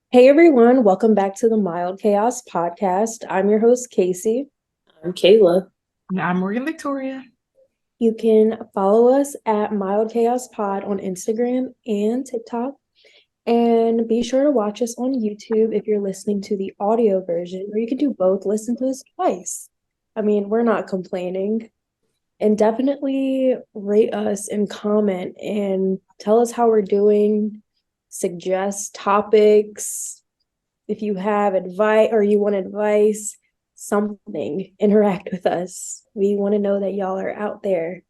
Hey everyone, welcome back to the Mild Chaos podcast. I'm your host, Casey. I'm Kayla. I'm Morgan Victoria. You can follow us at Mild Chaos Pod on Instagram and TikTok. And be sure to watch us on YouTube if you're listening to the audio version, or you can do both, listen to us twice. I mean, we're not complaining. And definitely rate us and comment and tell us how we're doing, suggest topics, if you have advice or you want advice, something, interact with us. We want to know that y'all are out there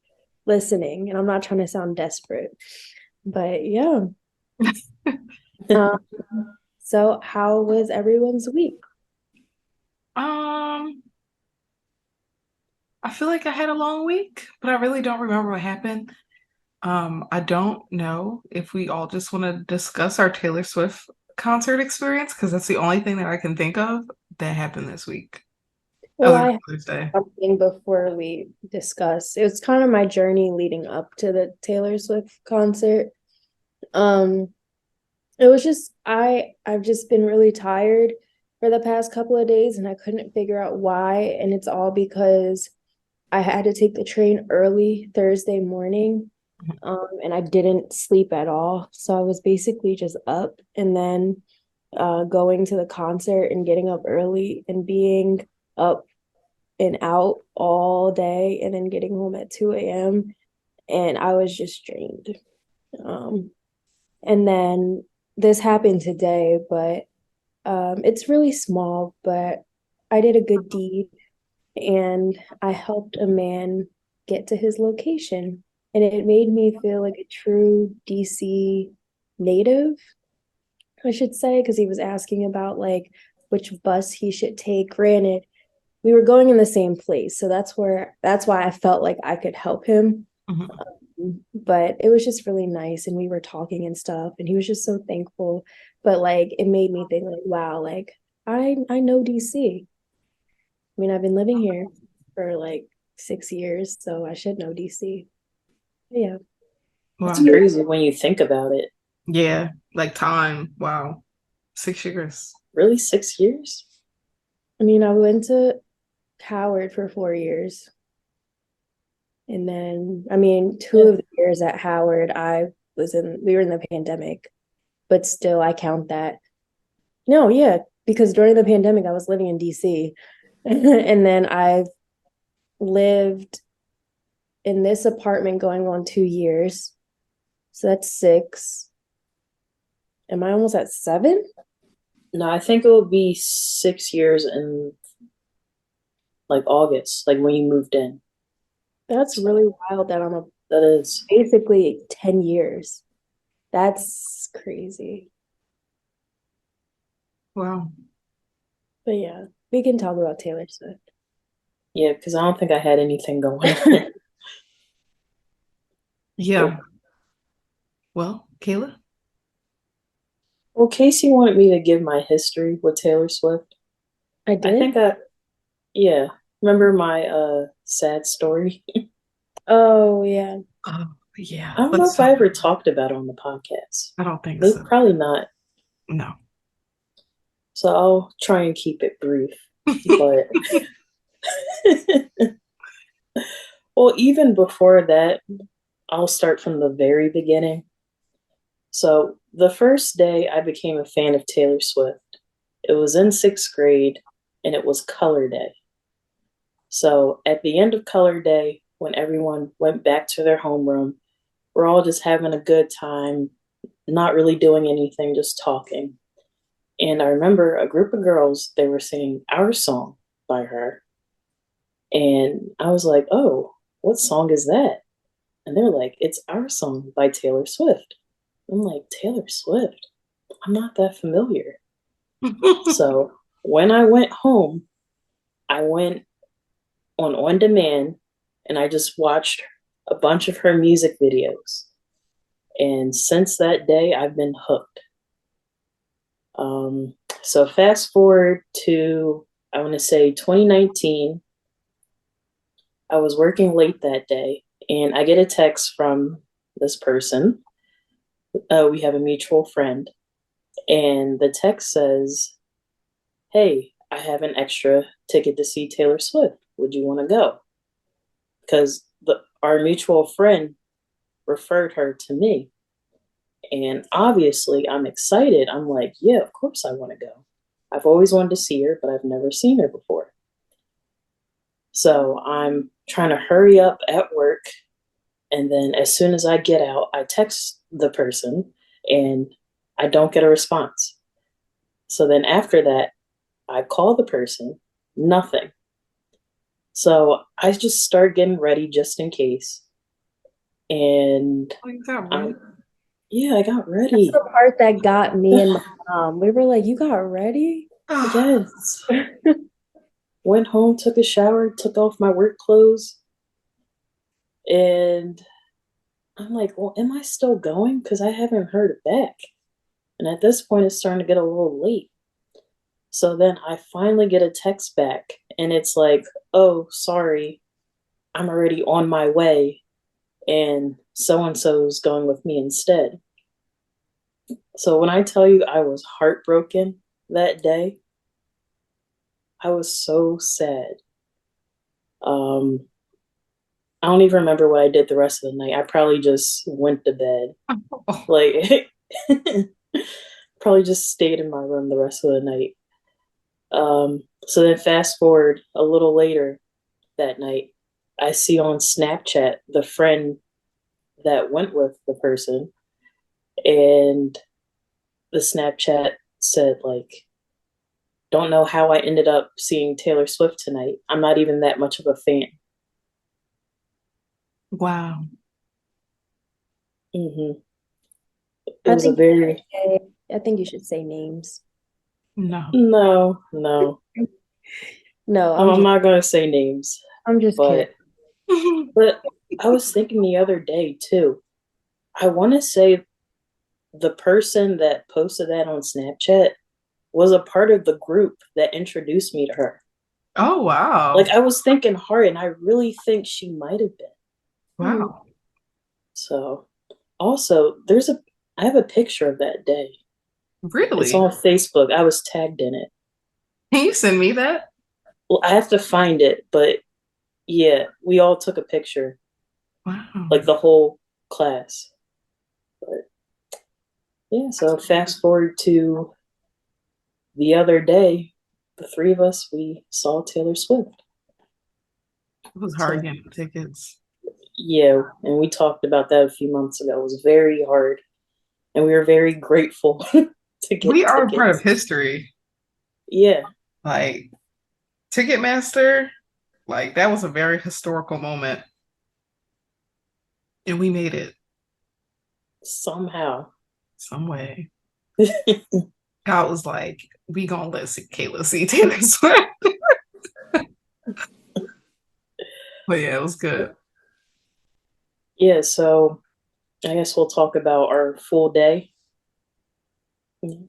listening. And I'm not trying to sound desperate, but yeah. Um, so how was everyone's week? Um, I feel like I had a long week, but I really don't remember what happened. I don't know if we all just want to discuss our Taylor Swift concert experience because that's the only thing that I can think of that happened this week, Well, other than I have Mother's Day. something before we discuss. It was kind of my journey leading up to the Taylor Swift concert. Um, it was just I've just been really tired for the past couple of days and I couldn't figure out why. And it's all because I had to take the train early Thursday morning, and I didn't sleep at all. So I was basically just up and then going to the concert and getting up early and being up and out all day and then getting home at 2 a.m. And I was just drained. Um, and then this happened today, but it's really small, but I did a good deed and I helped a man get to his location. And it made me feel like a true DC native, I should say, because he was asking about like which bus he should take. Granted, we were going in the same place, so that's why I felt like I could help him. Mhm. But it was just really nice, and we were talking and stuff, and he was just so thankful. But like it made me think like, wow, like I know DC. I mean, I've been living here for like 6 years, so I should know DC. Yeah. It's Wow. crazy when you think about it. Yeah, like time. Wow. 6 years. Really, 6 years? I mean, I went to Howard for 4 years. And then, I mean, two Yeah. of the years at Howard, we were in the pandemic, but still, I count that. No, yeah, because during the pandemic, I was living in DC. And then I've lived in this apartment going on 2 years. So that's six. Am I almost at seven? No, I think it will be 6 years in like August, like when you moved in. That's So really wild that that is, basically 10 years. That's crazy. Wow. But yeah, we can talk about Taylor Swift. yeah, because I don't think I had anything going on. Yeah. Well, Kayla? Well, Casey wanted me to give my history with Taylor Swift. I I did? think yeah, remember my sad story? Oh, yeah. Oh, yeah. I don't know Let's if I talk. ever talked about it on the podcast. I don't think Maybe so. probably not. No. So I'll try and keep it brief. But well, even before that, I'll start from the very beginning. So the first day I became a fan of Taylor Swift, it was in sixth grade and it was color day. So at the end of color day, when everyone went back to their homeroom, we're all just having a good time, not really doing anything, just talking. And I remember a group of girls, they were singing Our Song by her. And I was like, oh, what song is that? And they're like, it's Our Song by Taylor Swift. I'm like, Taylor Swift? I'm not that familiar. So when I went home, I went on demand and I just watched a bunch of her music videos. And since that day, I've been hooked. Um, so fast forward to, I want to say 2019, I was working late that day and I get a text from this person. We have a mutual friend. And the text says, "Hey, I have an extra ticket to see Taylor Swift. Would you want to go?" Because our mutual friend referred her to me. And obviously, I'm excited. I'm like, yeah, of course I want to go. I've always wanted to see her, but I've never seen her before. So I'm trying to hurry up at work. And then as soon as I get out, I text the person and I don't get a response. So then after that, I call the person, nothing. So I just start getting ready just in case. And Like that, really? um, yeah, I got That's ready. the part that got me and my mom. We were like, "You got ready?" Yes. Went home, took a shower, took off my work clothes, and I'm like, well, am I still going? Because I haven't heard back. And at this point, it's starting to get a little late. So then I finally get a text back, and it's like, oh, sorry, I'm already on my way, and so is going with me instead. So when I tell you I was heartbroken that day, I was so sad. Um, I don't even remember what I did the rest of the night. I probably just went to bed. Like, probably just stayed in my room the rest of the night. So then fast forward a little later that night, I see on Snapchat the friend that went with the person, and the Snapchat said, like, don't know how I ended up seeing Taylor Swift tonight. I'm not even that much of a fan. Wow. Hmm. It I was a think very, I think you should say names. No. no, no. No, I'm not going to say names, I'm just kidding. but But I was thinking the other day too. I want to say the person that posted that on Snapchat was a part of the group that introduced me to her. Oh, Like wow. I was thinking hard, and I really think she might have been. Hmm. Wow. So, also, I have a picture of that day. It's Really? on Facebook. I was tagged in it. Can you send me that? Well, I have to find it, but yeah, we all took a picture, Wow. like the whole class. But yeah, so fast forward to the other day, the three of us, we saw Taylor Swift. It was hard So, getting tickets. yeah, and we talked about that a few months ago. It was very hard, and we were very grateful to We get are a part of tickets. history. Yeah, Like Ticketmaster, like that was a very historical moment, and we made it somehow. some way. God was like, "We gonna let Kayla see Taylor Swift." But yeah, it was good. Yeah, so I guess we'll talk about our full day.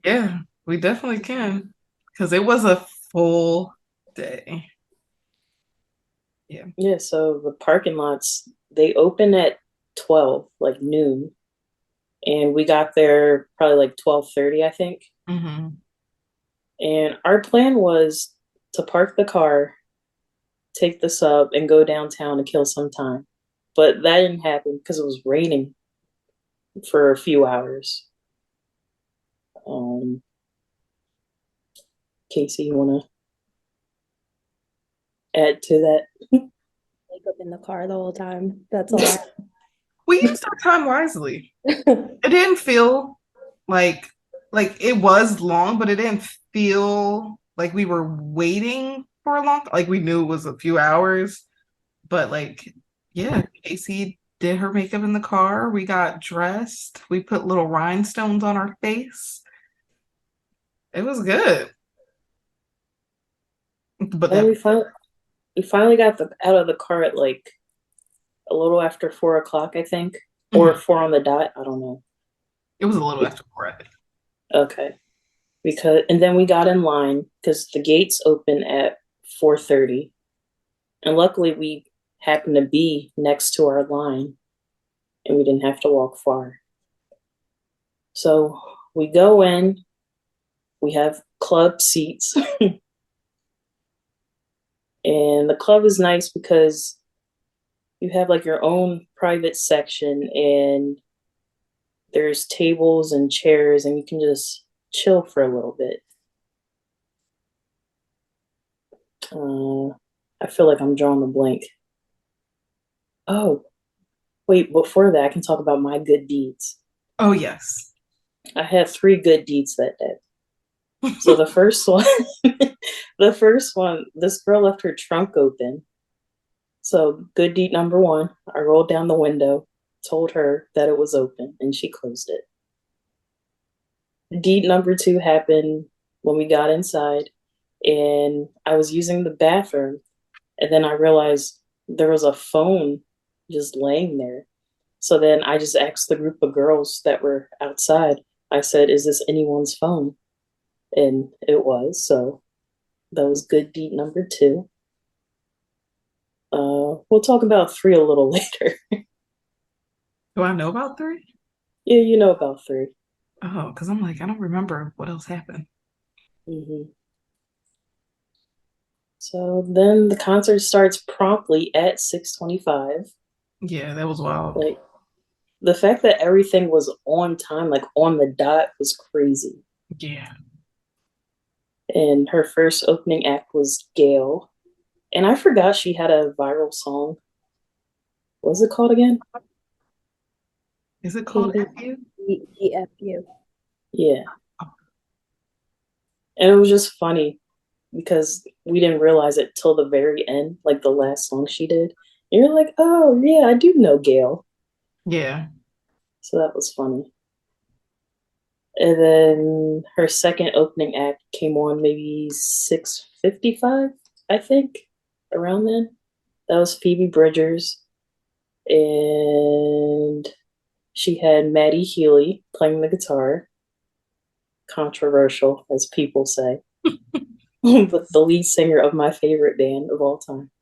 Yeah, we definitely can because it was a full day. Yeah. Yeah, so the parking lots, they open at 12, like noon, and we got there probably like 12:30, I think. Hmm. And our plan was to park the car, take the sub, and go downtown to kill some time. But that didn't happen because it was raining for a few hours. Um, Casey, you want to add to that? Wake up in the car the whole time. That's all I. We used our time wisely. It didn't feel like it was long, but it didn't feel like we were waiting for a long. Like we knew it was a few hours, but like yeah, Casey did her makeup in the car. We got dressed. We put little rhinestones on our face. It was good. But And that we finally got out of the car at like a little after 4 o'clock, I think, or mhm. 4 on the dot. I don't know. It was a little after 4, I think. Okay, because and then we got in line because the gates open at 4:30, and luckily we happened to be next to our line, and we didn't have to walk far. So we go in. We have club seats, and the club is nice because you have like your own private section, and there's tables and chairs, and you can just chill for a little bit. Uh, I feel like I'm drawing a blank. Oh, wait, before that, I can talk about my good deeds. Oh yes. I had three good deeds that day. So the first one, the first one, this girl left her trunk open. So good deed number one, I rolled down the window, told her that it was open, and she closed it. Deed number two happened when we got inside, and I was using the bathroom, and then I realized there was a phone just laying there. So then I just asked the group of girls that were outside, I said, "Is this anyone's phone?" And it was. So that was good deed number two. We'll talk about three a little later. Do I know about three? Yeah, you know about three. Oh, because I'm like, I don't remember what else happened. Hmm. So then the concert starts promptly at 6:25. Yeah, that was wild. Like the fact that everything was on time, like on the dot, was crazy. Yeah. And her first opening act was Gail. And I forgot she had a viral song. What was it called again? Is it called FU? EFU. Yeah. And it was just funny because we didn't realize it till the very end, like the last song she did. And you're like, oh, yeah, I do know Gail. Yeah. So that was funny. And then her second opening act came on maybe 6:55, I think, around then. That was Phoebe Bridgers. And she had Maddie Healy playing the guitar. Controversial, as people say. But the lead singer of my favorite band of all time.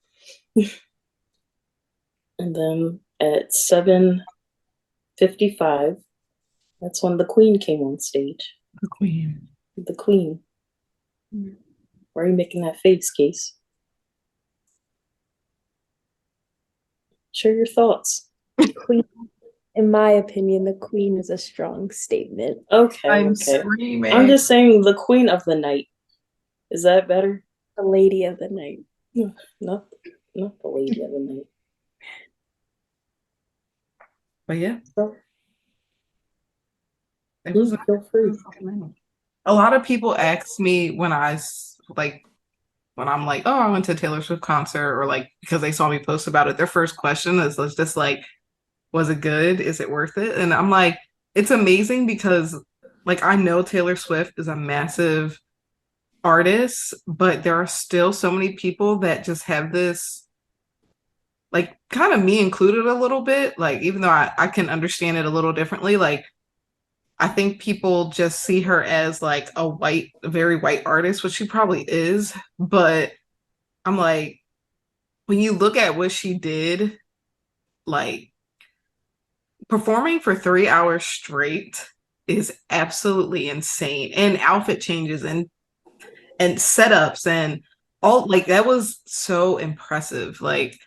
And then at 7:55, that's when the Queen came on stage. The Queen. The Queen. Why are you making that face, Case? Share your thoughts. The queen, in my opinion, the queen is a strong statement. Okay, I'm okay. I'm screaming. just saying the Queen of the Night. Is that better? The lady of the night. No, not, not the Lady of the Night. But yeah, So, it was a, feel free. a lot of people ask me when like when I'm like, oh, I went to a Taylor Swift concert, or like because they saw me post about it, their first question is just like, was it good? Is it worth it? And I'm like, it's amazing because like I know Taylor Swift is a massive artist, but there are still so many people that just have this, like kind of me included a little bit, like even though I can understand it a little differently, like I think people just see her as like a white, very white artist, which she probably is, but I'm like, when you look at what she did, like performing for 3 hours straight is absolutely insane. And outfit changes and setups and all, like that was so impressive. Like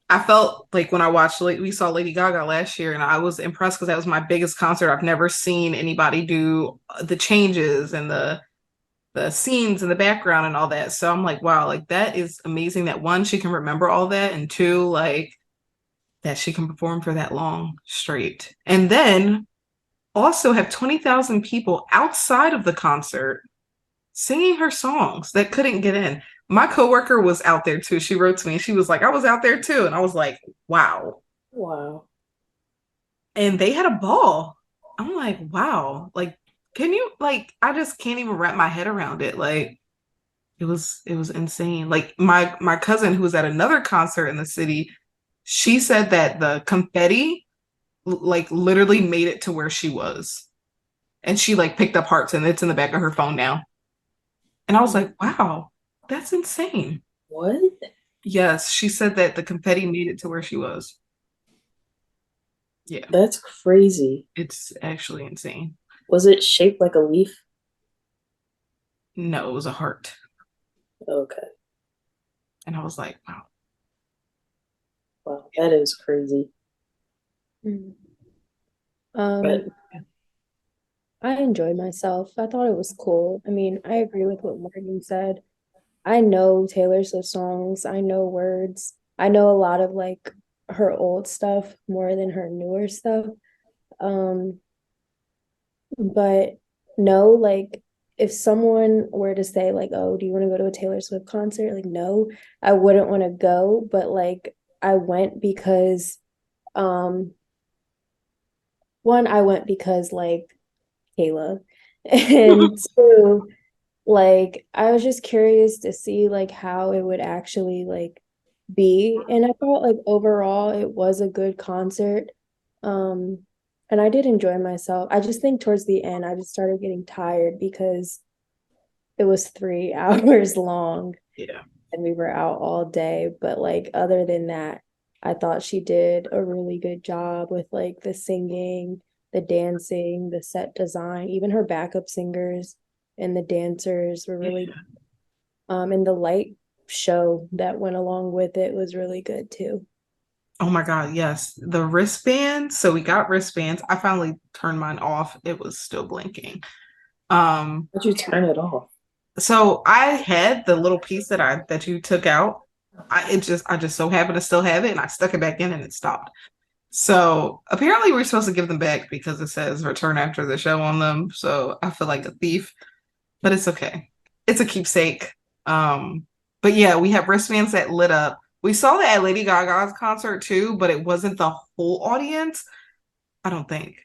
I felt like when I watched, like we saw Lady Gaga last year, and I was impressed because that was my biggest concert. I've never seen anybody do the changes and the scenes in the background and all that. So I'm like, wow, like that is amazing that one, she can remember all that, and two, like that she can perform for that long straight. And then also have 20,000 people outside of the concert singing her songs that couldn't get in. My coworker was out there too. She wrote to me. She was like, I was out there too. And I was like, wow. Wow. And they had a ball. I'm like, wow. Like, can you like I just can't even wrap my head around it. Like it was insane. Like my cousin who was at another concert in the city, she said that the confetti like literally made it to where she was. And she like picked up hearts and it's in the back of her phone now. And I was like, wow, that's insane. What? Yes, she said that the confetti made it to where she was. Yeah, That's crazy. it's actually insane. Was it shaped like a leaf? No, it was a heart. Okay. And I was like, wow. Wow, that is crazy. Mm. But Um, I enjoyed myself. I thought it was cool. I mean, I agree with what Morgan said. I know Taylor Swift songs. I know words. I know a lot of like her old stuff more than her newer stuff. Um, but no, like if someone were to say like, "Oh, do you want to go to a Taylor Swift concert?" Like, no, I wouldn't want to go, but like I went because um one, I went because like Kayla. And two, like I was just curious to see like how it would actually like be. And I thought like overall it was a good concert. Um and I did enjoy myself. I just think towards the end I just started getting tired because it was 3 hours long Yeah. and we were out all day. But like other than that, I thought she did a really good job with like the singing, the dancing, the set design, even her backup singers and the dancers were really Yeah. and the light show that went along with it was really good too. Oh my God, yes. The wristbands. So we got wristbands. I finally turned mine off. It was still blinking. Um, how'd you turn it off? so I had the little piece that you took out. I just so happened to still have it and I stuck it back in and it stopped. So apparently we're supposed to give them back because it says return after the show on them. So I feel like a thief, but it's okay. It's a keepsake. Um, but yeah, we have wristbands that lit up. We saw that at Lady Gaga's concert too, but it wasn't the whole audience. I don't think.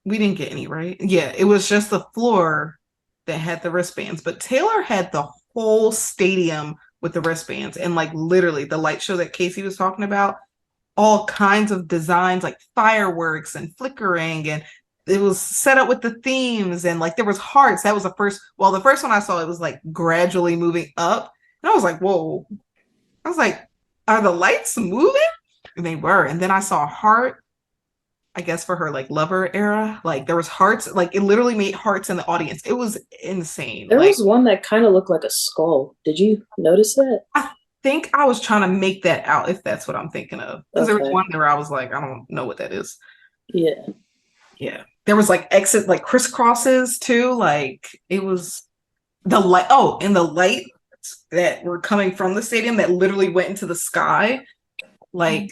We didn't get any, right? Yeah, it was just the floor that had the wristbands. But Taylor had the whole stadium with the wristbands and like literally the light show that Casey was talking about, all kinds of designs like fireworks and flickering and it was set up with the themes and like there was hearts. That was the first one I saw it was like gradually moving up. And I was like, whoa. I was like, are the lights moving? And they were. And then I saw a heart, I guess for her like lover era. Like there was hearts, like it literally made hearts in the audience. It was insane. There Like was one that kind of looked like a skull. Did you notice that? I think I was trying to make that out if that's what I'm thinking of. Because there was Okay. one where I was like, I don't know what that is. Yeah. Yeah. There was like exit like crisscrosses too. Like it was the light and the lights that were coming from the stadium that literally went into the sky. Like,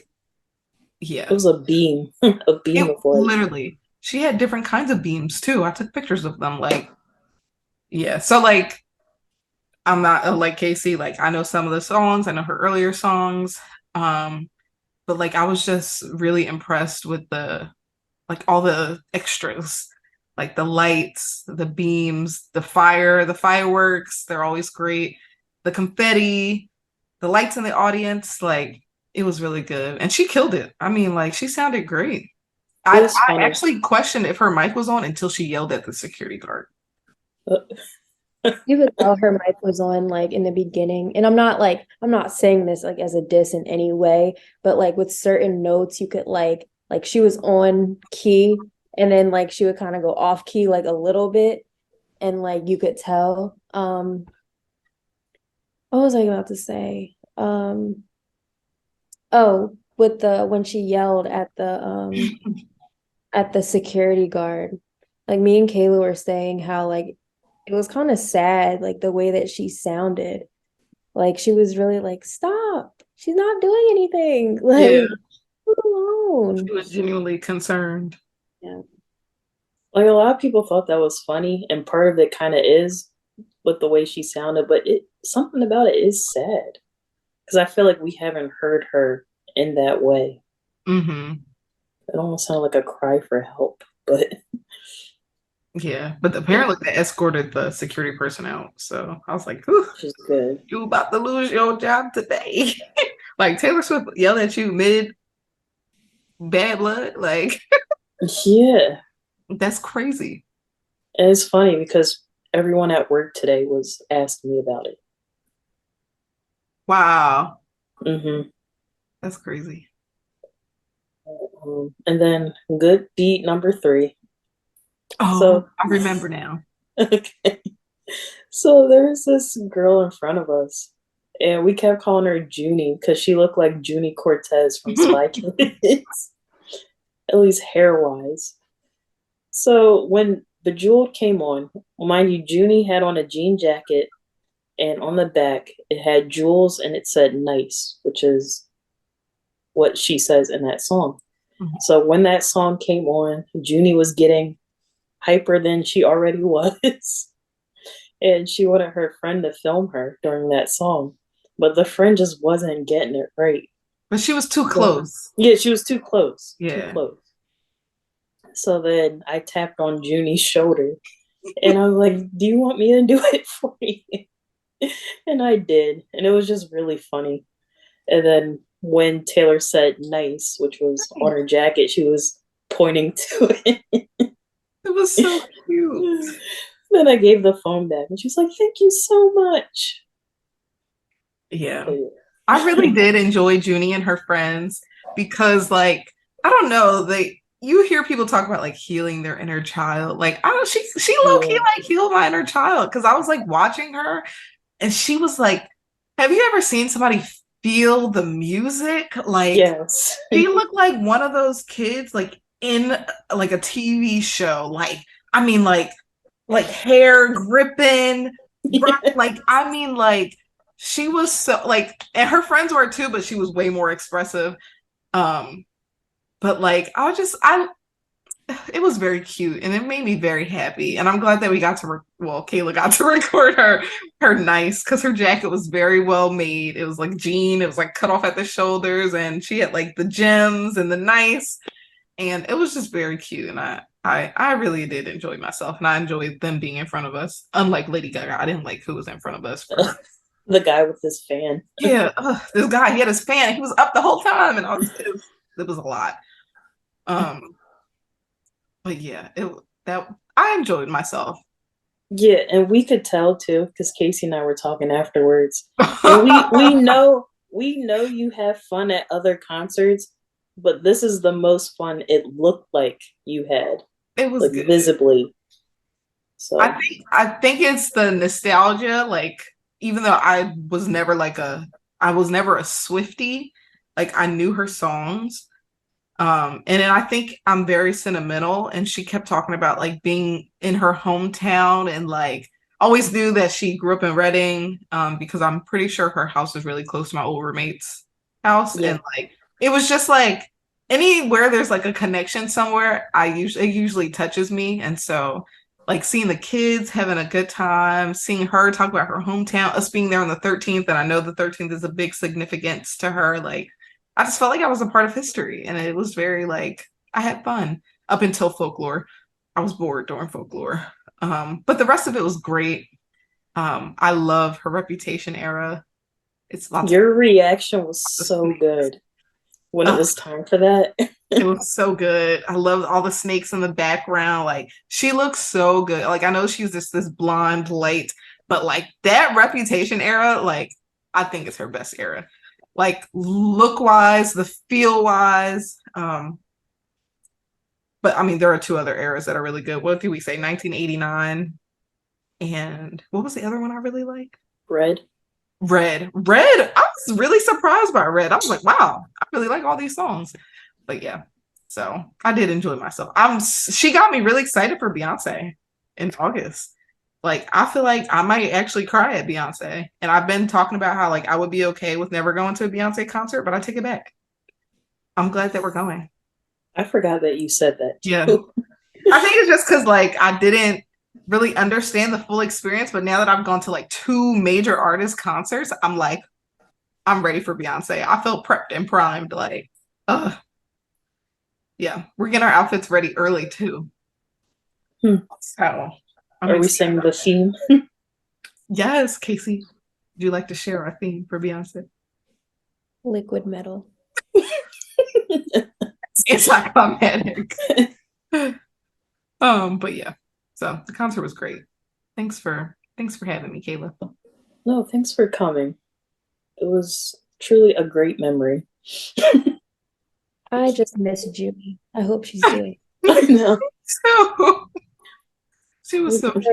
It yeah. was a beam, a beam It of light. literally she had different kinds of beams too. I took pictures of them. Like, yeah. So like I'm not like Casey, like I know some of the songs, I know her earlier songs. Um, but like I was just really impressed with the like all the extras, like the lights, the beams, the fire, the fireworks, they're always great. The confetti, the lights in the audience, like it was really good. And she killed it. I mean, like she sounded great. It's I funny. actually questioned if her mic was on until she yelled at the security guard. Uh, You could tell her mic was on like in the beginning. And I'm not saying this like as a diss in any way, but like with certain notes you could like she was on key and then like she would kind of go off key like a little bit and like you could tell. What was I about to say? Oh, with the when she yelled at the security guard. Like me and Kayla were saying how like it was kind of sad, like the way that she sounded. Like she was really like, stop. She's not doing anything. Yeah, Like, leave it she alone. was genuinely concerned. Yeah. like a lot of people thought that was funny, and part of it kind of is with the way she sounded, but it something about it is sad because I feel like we haven't heard her in that way. Hmm. It almost sounded like a cry for help, but Yeah, but apparently they escorted the security person out. So I was like, "Ooh, she's good. you about to lose your job today." Like Taylor Swift yelled at you mid bad blood. Like Yeah, that's crazy. and it's funny because everyone at work today was asking me about it. Wow, Hmm. that's crazy. And then good beat number three. Oh, So I remember now. okay. So there's this girl in front of us, and we kept calling her Juni because she looked like Juni Cortez from Spy Kids, at least hair wise. So when Bejeweled came on, mind you, Junie had on a jean jacket, and on the back it had jewels and it said nice, which is what she says in that song. So when that song came on, Junie was getting hyper than she already was. And she wanted her friend to film her during that song. But the friend just wasn't getting it right. But she was too close. Yeah, she was too close. Too Yeah. close. So then I tapped on Junie's shoulder and I was like, do you want me to do it for you? And I did. And it was just really funny. And then when Taylor said nice, which was on her jacket, she was pointing to it. It was so cute. Then I gave the phone back and she was like, thank you so much. Yeah. So, yeah. I really did enjoy Junie and her friends because, like, I don't know, you hear people talk about like healing their inner child. Like, I don't she low key like healed my inner child because I was like watching her and she was like, have you ever seen somebody feel the music? Like, yes. she looked like one of those kids like in like a TV show. Like, I mean, like hair gripping, like I mean, like she was so like, and her friends were too, but she was way more expressive. But like it was very cute and it made me very happy. And I'm glad that we got to Kayla got to record her nice because her jacket was very well made. It was like jean, it was like cut off at the shoulders, and she had like the gems and the nice, and it was just very cute. And I really did enjoy myself, and I enjoyed them being in front of us. Unlike Lady Gaga, I didn't like who was in front of us for her. The guy with his fan. Yeah, this guy, he had his fan. He was up the whole time, and it was a lot. But yeah, I enjoyed myself. Yeah, and we could tell too because Casey and I were talking afterwards, and we know you have fun at other concerts, but this is the most fun it looked like you had. It was like good. Visibly. So I think it's the nostalgia. Like, even though I was never a Swiftie, like I knew her songs. And then I think I'm very sentimental, and she kept talking about like being in her hometown, and like always knew that she grew up in Reading, because I'm pretty sure her house is really close to my old roommate's house. Yeah. And like it was just like anywhere there's like a connection somewhere, it usually touches me. And so like seeing the kids having a good time, seeing her talk about her hometown, us being there on the 13th, and I know the 13th is a big significance to her, like I just felt like I was a part of history, and it was very like I had fun up until folklore. I was bored during folklore, but the rest of it was great. I love her Reputation era. It's your reaction was so good when it was time for that. It was so good. I loved all the snakes in the background. Like she looks so good. Like I know she's just this blonde light, but like that Reputation era, like I think it's her best era. Like look wise, the feel wise. But I mean, there are two other eras that are really good. What do we say? 1989. And what was the other one I really liked? Red. I was really surprised by Red. I was like, wow, I really like all these songs. But yeah, so I did enjoy myself. She got me really excited for Beyonce in August. Like, I feel like I might actually cry at Beyonce. And I've been talking about how like I would be okay with never going to a Beyonce concert, but I take it back. I'm glad that we're going. I forgot that you said that. Yeah. I think it's just because like I didn't really understand the full experience, but now that I've gone to like two major artist concerts, I'm like, I'm ready for Beyonce. I felt prepped and primed. Like, yeah, we're getting our outfits ready early too. So, are we saying the theme? Yes, Casey. Would you like to share our theme for Beyonce? Liquid metal. It's not climatic. But yeah. So the concert was great. Thanks for having me, Kayla. No, thanks for coming. It was truly a great memory. I just miss Juni. I hope she's doing. I know. So she was so cute.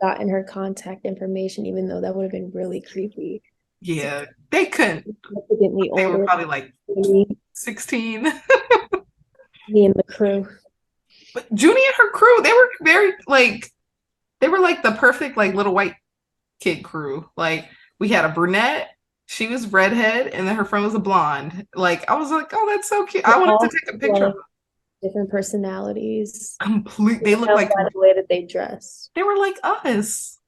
gotten her contact information, even though that would have been really creepy. Yeah, they couldn't. Significantly They were older probably like than me, 16. me and the crew. But Junie and her crew, they were very like they were like the perfect like little white kid crew. Like we had a brunette, she was redhead, and then her friend was a blonde. Like I was like, oh, that's so cute. They I wanted to all take a picture of like them. different personalities. Complete. You They can looked tell like by the way that they dress. they were like us.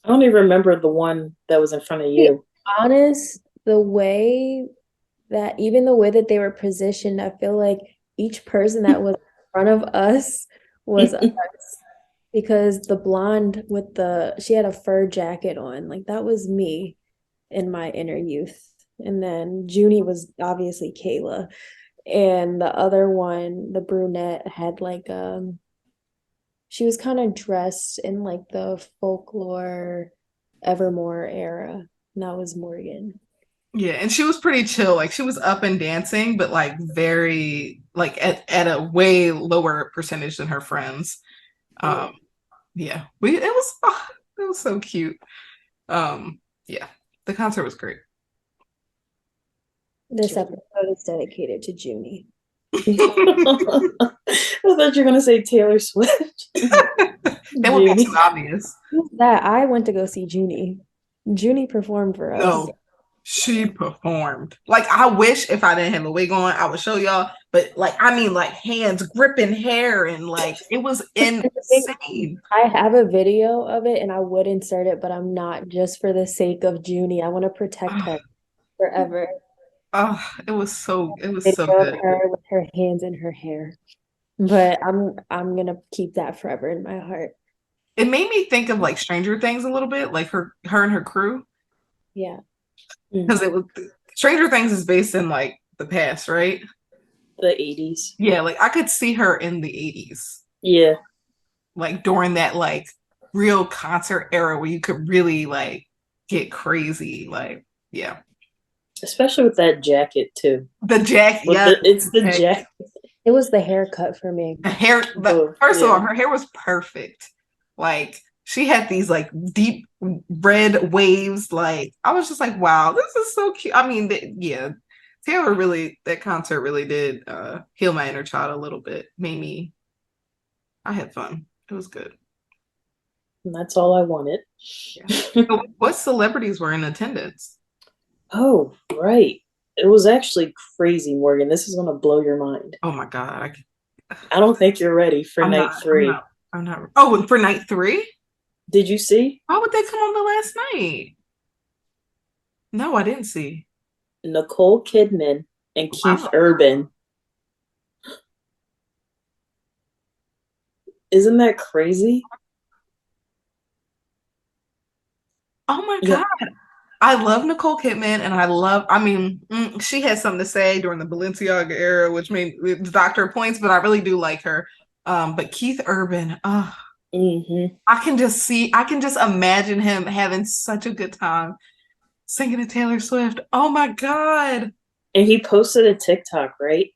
I don't even remember the one that was in front of To be you. honest, the way that even the way that they were positioned, I feel like each person that was in front of us was us because the blonde with the she had a fur jacket on, like that was me in my inner youth. And then Junie was obviously Kayla. And the other one, the brunette, had like she was kind of dressed in like the folklore Evermore era. And that was Morgan. Yeah, and she was pretty chill. Like she was up and dancing, but like very like at a way lower percentage than her friends. Um, yeah, we it was so cute. Yeah, the concert was great. This episode is dedicated to Junie. I thought you were gonna say Taylor Swift. That would be too Juni. obvious. Who's that? I went to go see Junie. Junie performed for us. No, she performed. Like I wish if I didn't have a wig on, I would show y'all. But like I mean, like hands gripping hair and like it was insane. I have a video of it and I would insert it, but I'm not just for the sake of Junie. I want to protect Oh, her forever. it was so Video of good. her with her hands in her hair. But I'm gonna keep that forever in my heart. It made me think of like Stranger Things a little bit, like her and her crew, Yeah. because it was Stranger Things is based in like the past, right? The 80s. Yeah, like I could see her in the 80s, Yeah. like during that like real concert era where you could really like get crazy. Like, yeah. Especially with that jacket too. The jack, With yeah. the jacket. It was the haircut for me. The hair, Oh, first of all, yeah. her hair was perfect. Like she had these like deep red waves. Like I was just like, wow, this is so cute. I mean, yeah, Taylor really that concert really did heal my inner child a little bit. Made me, I had fun. It was good. And that's all I wanted. Yeah. So what celebrities were in attendance? Oh, right. It was actually crazy, Morgan. This is gonna blow your mind. Oh my god, I don't think you're ready for I'm night not. I'm 3. not. I'm not. Oh, for night three? Did you see? Why would they come on the last night? No, I didn't see. Nicole Kidman and Keith Wow. Urban. Isn't that crazy? Oh my Yeah. god. I love Nicole Kidman, and I mean, she had something to say during the Balenciaga era, which made it doctor points, but I really do like her. But Keith Urban, Hmm. I can just imagine him having such a good time singing to Taylor Swift. Oh my God. And he posted a TikTok, right?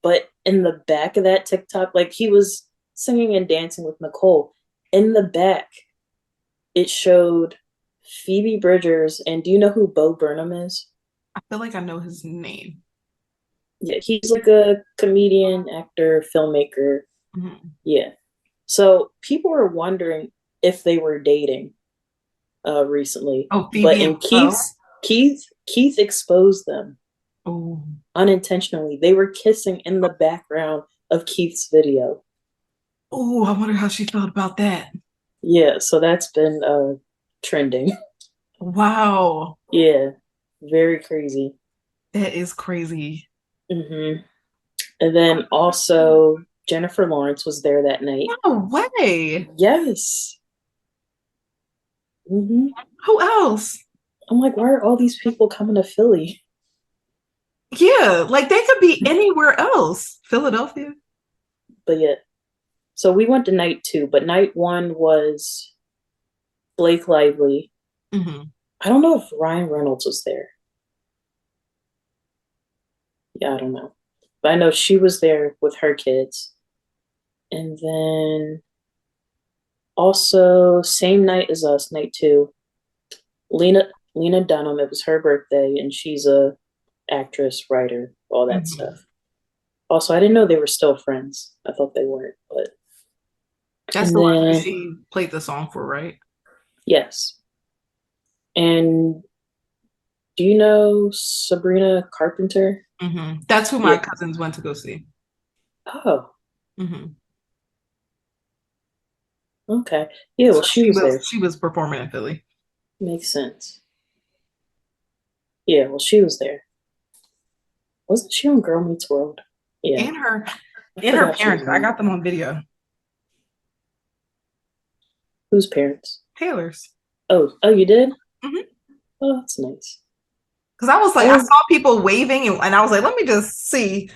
But in the back of that TikTok, like he was singing and dancing with Nicole. In the back, it showed Phoebe Bridgers. And do you know who Bo Burnham is? I feel like I know his name. Yeah, he's like a comedian, actor, filmmaker. Mhm. Yeah. So people were wondering if they were dating recently. Oh, But Phoebe and in Bo. Keith exposed them Oh, unintentionally. They were kissing in the background of Keith's video. oh, I wonder how she felt about that. Yeah, so that's been trending. Wow, Yeah, very crazy. that is crazy. Hmm. And then also Jennifer Lawrence was there that night. No way. Yes. Hmm. Who else? I'm like, why are all these people coming to Philly? Yeah, like they could be anywhere else. Philadelphia. But yet, so we went to night 2, but night 1 was Blake Lively. Hmm. I don't know if Ryan Reynolds was there. Yeah, I don't know. But I know she was there with her kids. And then Also, same night as us, night two. Lena Dunham. It was her birthday, and she's a actress, writer, all that Mhm. stuff. Also, I didn't know they were still friends. I thought they weren't, but That's and the one who then she played the song for, right? yes. And do you know Sabrina Carpenter? That's who my Yeah. cousins went to go see. Oh, hmm okay. Yeah, well So she was there. she was performing in Philly, Makes sense. Yeah, well she was there. Wasn't she on Girl Meets World? Yeah. and her I and her forgot she was parents. in I there. got them on video. Whose parents? Taylor's. Oh, you did? Because Oh, that's nice. I was I like, I was saw people waving, and I was like, let me just see.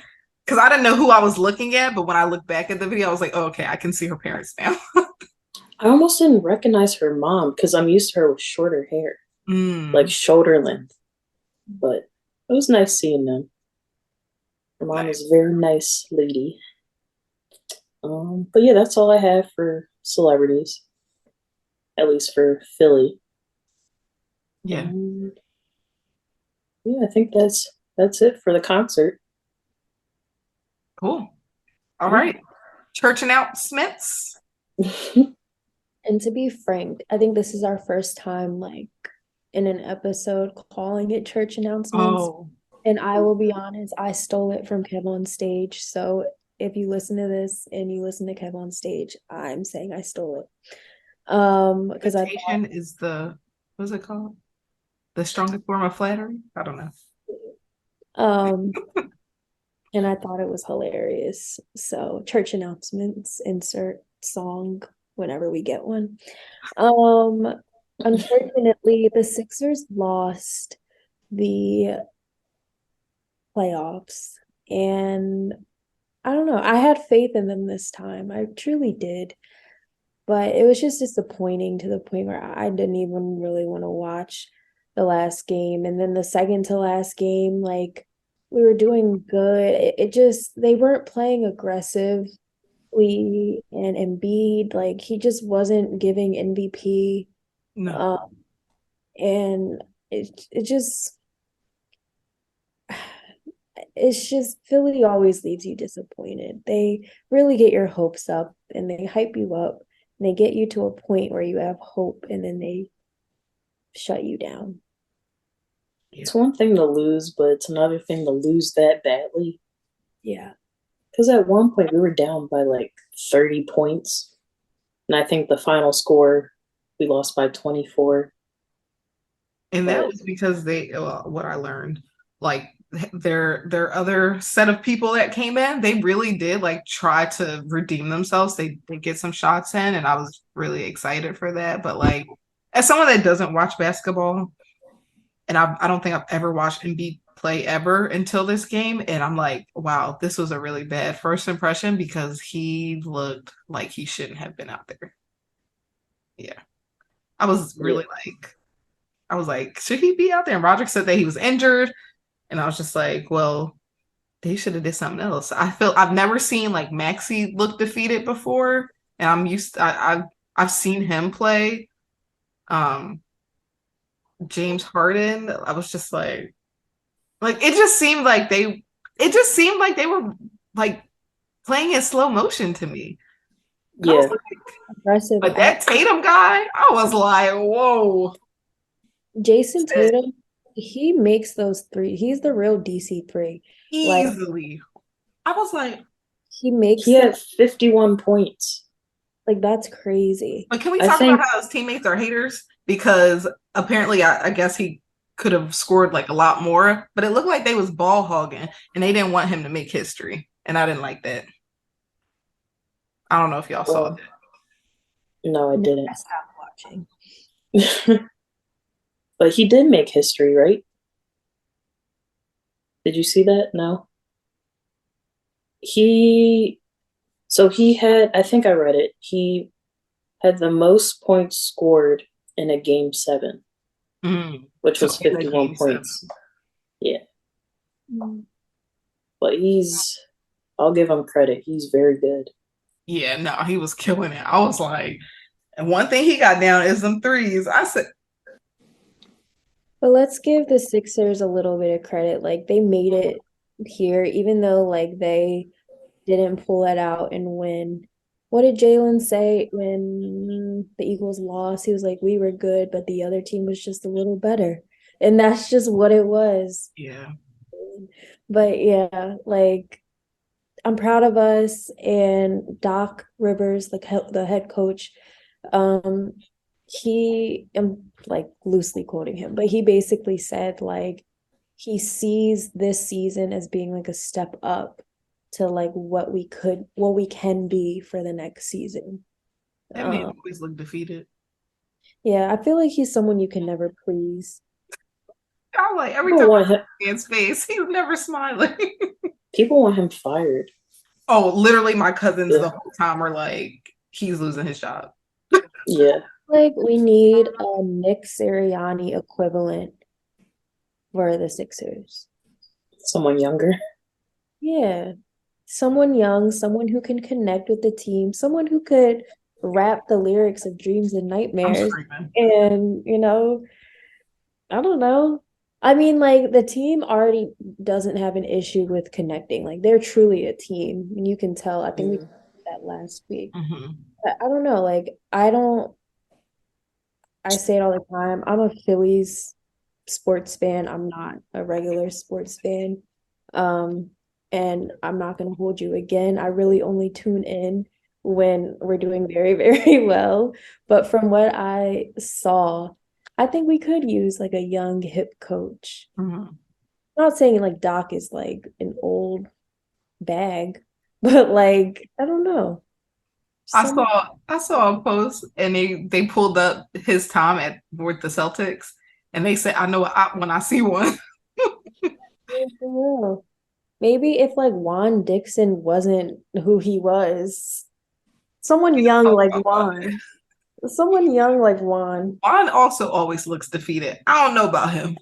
Because I didn't know who I was looking at, but when I looked back at the video, I was like, oh, okay, I can see her parents now. I almost didn't recognize her mom because I'm used to her with shorter hair, like mm, shoulder length. But it was nice seeing them. Her mom nice. was a very nice lady. But yeah, that's all I have for celebrities, at least for Philly. Yeah, And yeah, I think that's it for the concert. cool. All Yeah. right. Church announcements. And to be frank, I think this is our first time like in an episode calling it church announcements. Oh, And I will be honest, I stole it from Kev on stage. So if you listen to this and you listen to Kev on stage, I'm saying I stole it. Because I thought imitation is the what's it called? The strongest form of flattery? I don't know. um and I thought it was hilarious. So church announcements, insert song whenever we get one. Um Unfortunately, the Sixers lost the playoffs, and I don't know. I had faith in them this time. I truly did. But it was just disappointing to the point where I didn't even really want to watch the last game. And then the second to last game, like we were doing good. It just they weren't playing aggressively, and Embiid, like he just wasn't giving MVP. No. Um, and it just it's just Philly always leaves you disappointed. They really get your hopes up and they hype you up and they get you to a point where you have hope and then they shut you down. Yeah. It's one thing to lose, but it's another thing to lose that badly. Yeah. Because at one point we were down by like 30 points. And I think the final score we lost by 24. And that But was because they what I learned, like their other set of people that came in, they really did like try to redeem themselves. They get some shots in, and I was really excited for that. But like as someone that doesn't watch basketball, and I don't think I've ever watched Embiid play ever until this game, and I'm like, wow, this was a really bad first impression because he looked like he shouldn't have been out there. Yeah. I was yeah, really like I was like, should he be out there? And Roderick said that he was injured. And I was just like, well, they should have did something else. I feel I've never seen like Maxi look defeated before. And I'm used to, I've seen him play um James Harden. I was just like it just seemed like they were like playing in slow motion to me. And I was yeah, like, Aggressive. but that Tatum guy, I was like, whoa, Jason Tatum, he makes those three. He's the real DC3. Like easily. I was he he makes them had 51 points. like that's crazy. but can we I talk about think, how his teammates are haters? Because apparently, I guess he could have scored like a lot more, but it looked like they was ball hogging and they didn't want him to make history, and I didn't like that. I don't know if y'all saw well, no, I No, I didn't. stopped watching. But he did make history, right? Did you see that? No. He, so he had, I think I read it. He had the most points scored in a game seven, that. which So was in the 51 game seven, points. Yeah. Mm. But I'll give him credit. He's very good. yeah, no, he was killing it. I was like, And one thing he got down is them threes. I said, But let's give the Sixers a little bit of credit. Like they made it here, even though like they didn't pull it out and win. What did Jalen say when the Eagles lost? He was like, "We were good, but the other team was just a little better." And that's just what it was. yeah. But yeah, like I'm proud of us and Doc Rivers, like the head coach. Um, I'm like loosely quoting him, but he basically said like he sees this season as being like a step up to like what we can be for the next season. That man always looked defeated. Yeah, I feel like he's someone you can never please. I'm like, every People time want I him. see his face, he's never smiling. People want him fired. Oh, literally, my cousins Yeah. the whole time are like, he's losing his job. Yeah. Like we need a Nick Sirianni equivalent for the Sixers. Someone younger. Yeah. Someone young, someone who can connect with the team, someone who could rap the lyrics of Dreams and I'm Nightmares. screaming. And, I don't know. I mean, like the team already doesn't have an issue with connecting. Like they're truly a team. And you can tell. I think we talked about that last week. Mm-hmm. But I don't know. Like I say it all the time. I'm a Phillies sports fan. I'm not a regular sports fan. Um, and I'm not going to hold you again. I really only tune in when we're doing very, very well. But from what I saw, I think we could use like a young, hip coach. Mm-hmm. I'm not saying like Doc is like an old bag, but like, I don't know. I Some saw I saw a post and they pulled up his time at with the Celtics and they said I know when I see one. maybe if like Juan Dixon wasn't who he was, someone young like Juan. Someone young like Juan. Juan also always looks defeated. I don't know about him.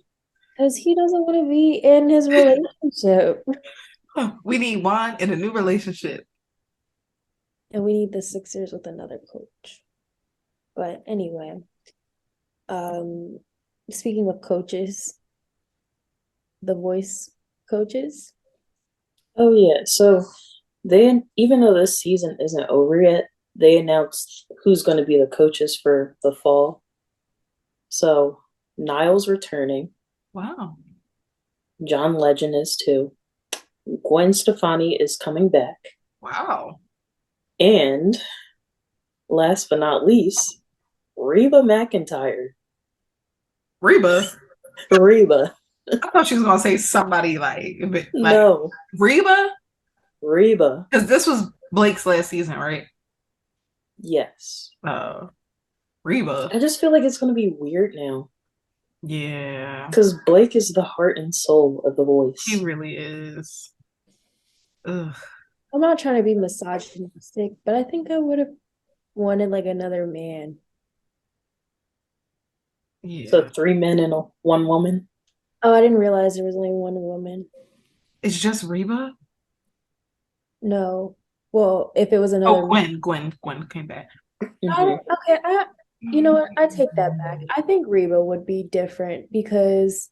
Because he doesn't want to be in his relationship. We need Juan in a new relationship. And we need the Sixers with another coach. But anyway, um, speaking of coaches, the voice coaches. Oh yeah. So they, even though this season isn't over yet, they announced who's going to be the coaches for the fall. So Niall's returning. Wow. John Legend is too. Gwen Stefani is coming back. Wow. And last but not least, Reba McEntire. Reba. Reba. I thought she was gonna say somebody like No. Reba, Reba. because this was Blake's last season, right? Yes. Reba. I just feel like it's going to be weird now. Yeah, Because Blake is the heart and soul of the he voice. really is. Ugh. I'm not trying to be misogynistic, but I think I would have wanted like another man. So Yeah, 3 men and one woman. Oh, I didn't realize there was only one woman. it's just Reba. No. Well, if it was Oh, another man. Gwen came back. Mm-hmm. Okay, you know what? I take that back. I think Reba would be different because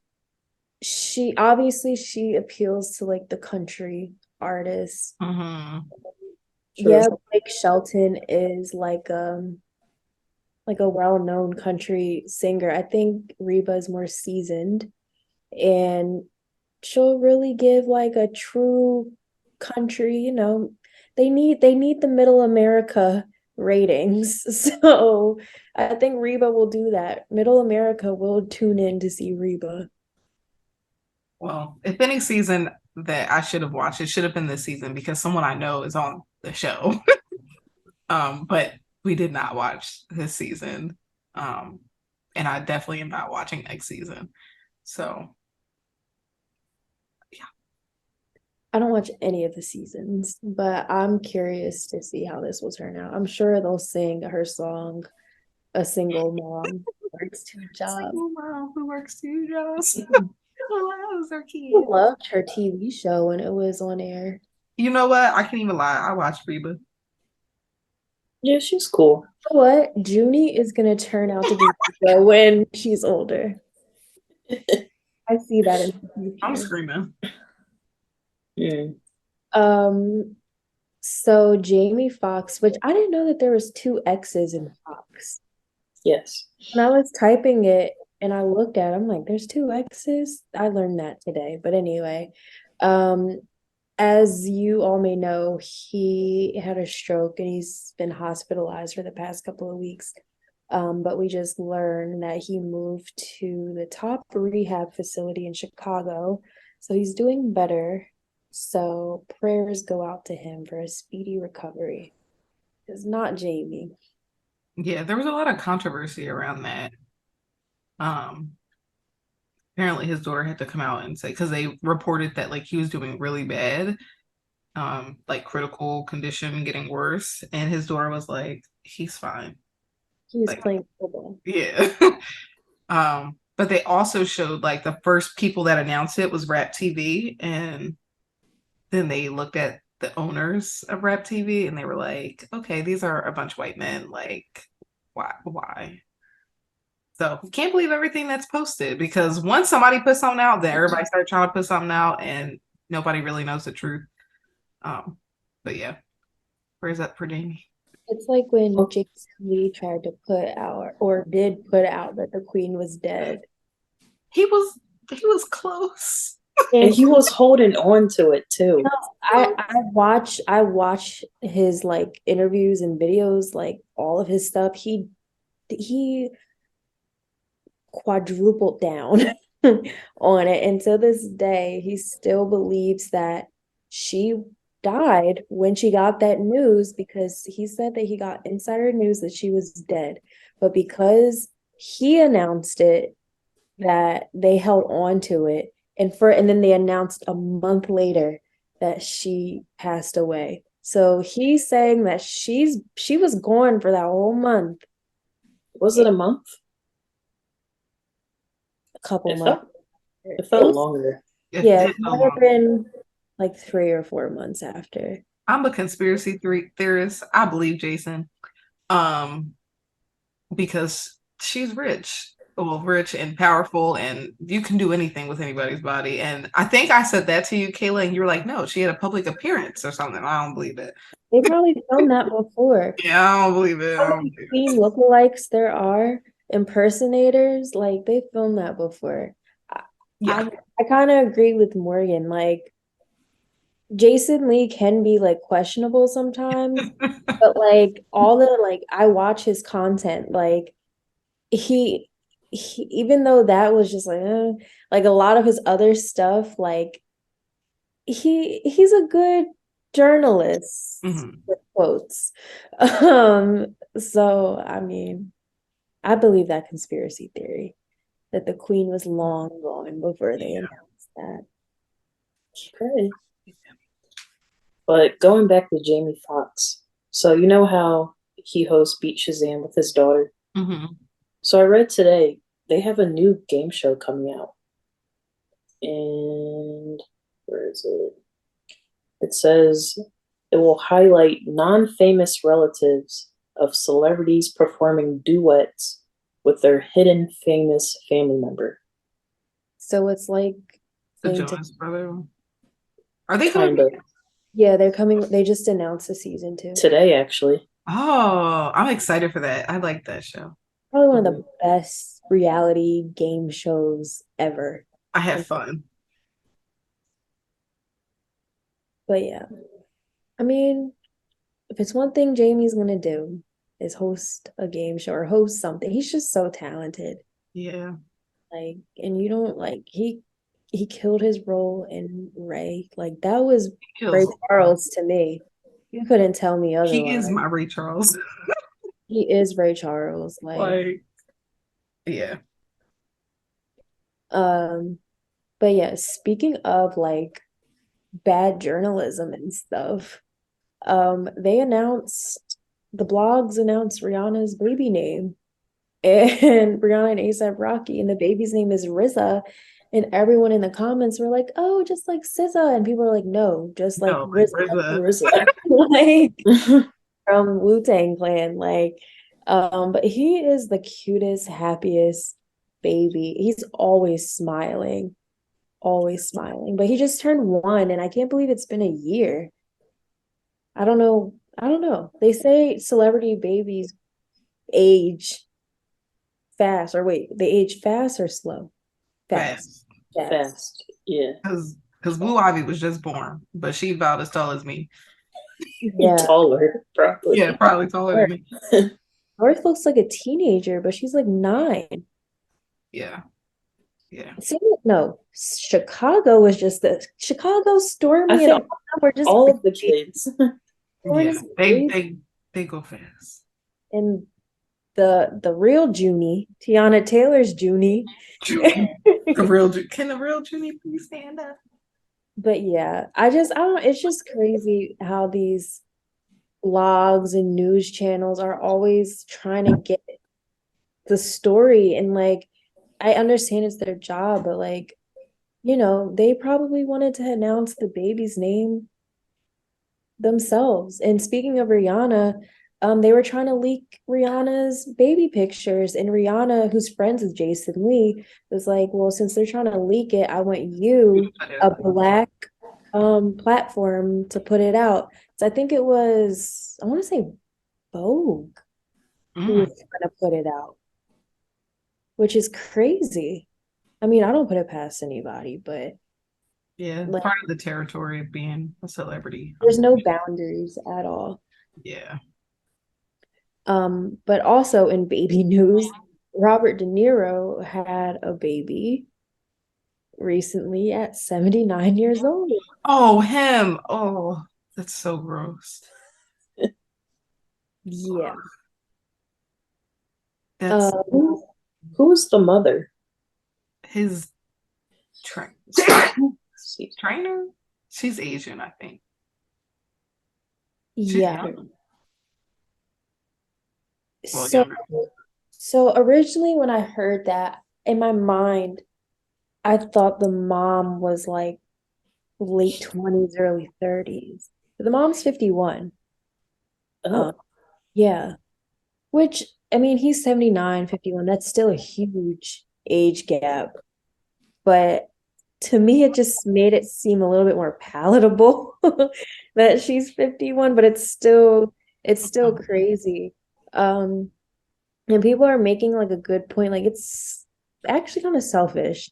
she appeals to like the country artists. Mm-hmm. True. Yeah, Blake Shelton is like a well-known country singer. I think Reba is more seasoned and she'll really give like a true country, they need the middle America ratings. So I think Reba will do that. Middle America will tune in to see Reba. Well, if any season that I should have watched, it should have been this season because someone I know is on the show. But we did not watch this season. Um, and I definitely am not watching next season. So yeah. I don't watch any of the seasons, but I'm curious to see how this will turn out. I'm sure they'll sing her song, A Single Mom Works Two Jobs. Single mom who works two jobs. Allows her I kids. loved her TV show when it was on air. You know what? I can't even lie. I watched Reba. Yeah, she's cool. You know what? Juni is gonna turn out to be Lisa when she's older. I see that in the I'm future. screaming. Mm, Um, so Jamie Foxx, which I didn't know that there was two X's in Fox. yes. When I was typing it and I looked at it, I'm like, there's two X's. I learned that today. But anyway, um, as you all may know, he had a stroke and he's been hospitalized for the past couple of weeks. But we just learned that he moved to the top rehab facility in Chicago. So he's doing better. So prayers go out to him for a speedy recovery. It's not Jamie. Yeah, there was a lot of controversy around that. Um, Apparently his daughter had to come out and say because they reported that like he was doing really bad, like critical condition, getting worse, and his daughter was like, he's fine. He's Like, playing football. yeah. But they also showed like the first people that announced it was Rap TV, and then they looked at the owners of Rap TV and they were like, okay, these are a bunch of white men. Like, why? So can't believe everything that's posted because once somebody puts something out there, everybody starts trying to put something out and nobody really knows the truth. Um, but yeah, where's that for Jamie? It's like when Oh, Jason Lee tried to put out or did put out that the queen was dead. He was he was close. and And he was holding on to it too. I watch his like interviews and videos, like all of his stuff. He quadrupled down on it. And to this day, he still believes that she died when she got that news because he said that he got insider news that she was dead. But because he announced it, that they held on to it. And then they announced a month later that she passed away. So he's saying that she was gone for that whole month, Was it a month? a couple It months. felt it It felt was, longer. It yeah, did it so might have long. been like 3 or 4 months after. I'm a conspiracy theorist. I believe Jason, um, because she's rich. Well, rich and powerful, and you can do anything with anybody's body. And I think I said that to you, Kayla, and you were like, "No, she had a public appearance or something." I don't believe it. They probably filmed that before. Yeah, I don't believe it. I How don't many believe it. Queen lookalikes there are, impersonators, like they filmed that before. I Yeah. I, I kind of agree with Morgan. Like Jason Lee can be like questionable sometimes, but like all the like I watch his content, like he he even though that was just like a lot of his other stuff, like he's a good journalist Mhm. with quotes. So I mean, I believe that conspiracy theory that the queen was long gone before they Yeah. announced that. Okay. But going back to Jamie Foxx, so you know how he hosts Beat Shazam with his daughter? Hmm. So I read today they have a new game show coming out. And where is it? It says it will highlight non famous relatives of celebrities performing duets with their hidden famous family member. So it's like The going to Jonas brother. Are they coming Kind back? of. yeah, they're coming. They just announced the season 2. Today, actually. Oh, I'm excited for that. I like that show. Probably one of Mhm. the best reality game shows ever. I have And fun. but yeah, I mean, if it's one thing Jamie's gonna do is host a game show or host something. He's just so talented. Yeah. Like, and you don't like he killed his role in Ray. Like that was He Ray kills. Charles to me. You couldn't tell me He is otherwise. my Ray Charles. He is Ray Charles. Like, Like, yeah. um, but yeah, speaking of like bad journalism and stuff, they announced the blogs announced Rihanna's baby name and Brianna and ASAP Rocky, and the baby's name is RZA. And everyone in the comments were like, "Oh, just like SZA," and people were like, "No, just like No, like RZA." RZA. Where is it? Like, from Wu-Tang Clan. But he is the cutest, happiest baby. He's always smiling. But he just turned 1, and I can't believe it's been a year. I don't know. I don't know. They say celebrity babies age fast, or wait, they age fast or slow? Fast. Fast. Fast. Fast. Yeah. Because Blue Ivy was just born, but she about as tall as me. Yeah. Taller, Yeah, probably. probably taller than me. North looks like a teenager, but she's like 9. Yeah, yeah. See, no, Chicago, I Stormy, and all of think them were just all of the babies. kids. They were Yeah, just they babies. they they go fast. And the real Juni, Tiana Taylor's Juni. Can the real Juni please stand up? But yeah, I don't know, it's just crazy how these blogs and news channels are always trying to get the story, and like I understand it's their job, but like, they probably wanted to announce the baby's name themselves. And speaking of Rihanna, they were trying to leak Rihanna's baby pictures, and Rihanna, who's friends with Jason Lee, was like, "Well, since they're trying to leak it, I want you, a black platform, to put it out." So I think it was, I want to say Vogue who Mm, was trying to put it out, which is crazy. I mean, I don't put it past anybody, but yeah, like, part of the territory of being a celebrity. there's no boundaries at all. Yeah. But also in baby news, Robert De Niro had a baby recently at 79 years old. Oh, him. Oh, that's so gross. Yeah. That's Um, Who's the mother? his tra- trainer. She's Asian, I think. She's yeah. young. Well, So younger. so originally when I heard that, in my mind, I thought the mom was like late 20s, early 30s. The mom's 51. Oh, Um, yeah. Which, I mean, he's 79, 51. That's still a huge age gap. But to me, it just made it seem a little bit more palatable that she's 51, but it's still crazy. Um, and people are making like a good point. Like, it's actually kind of selfish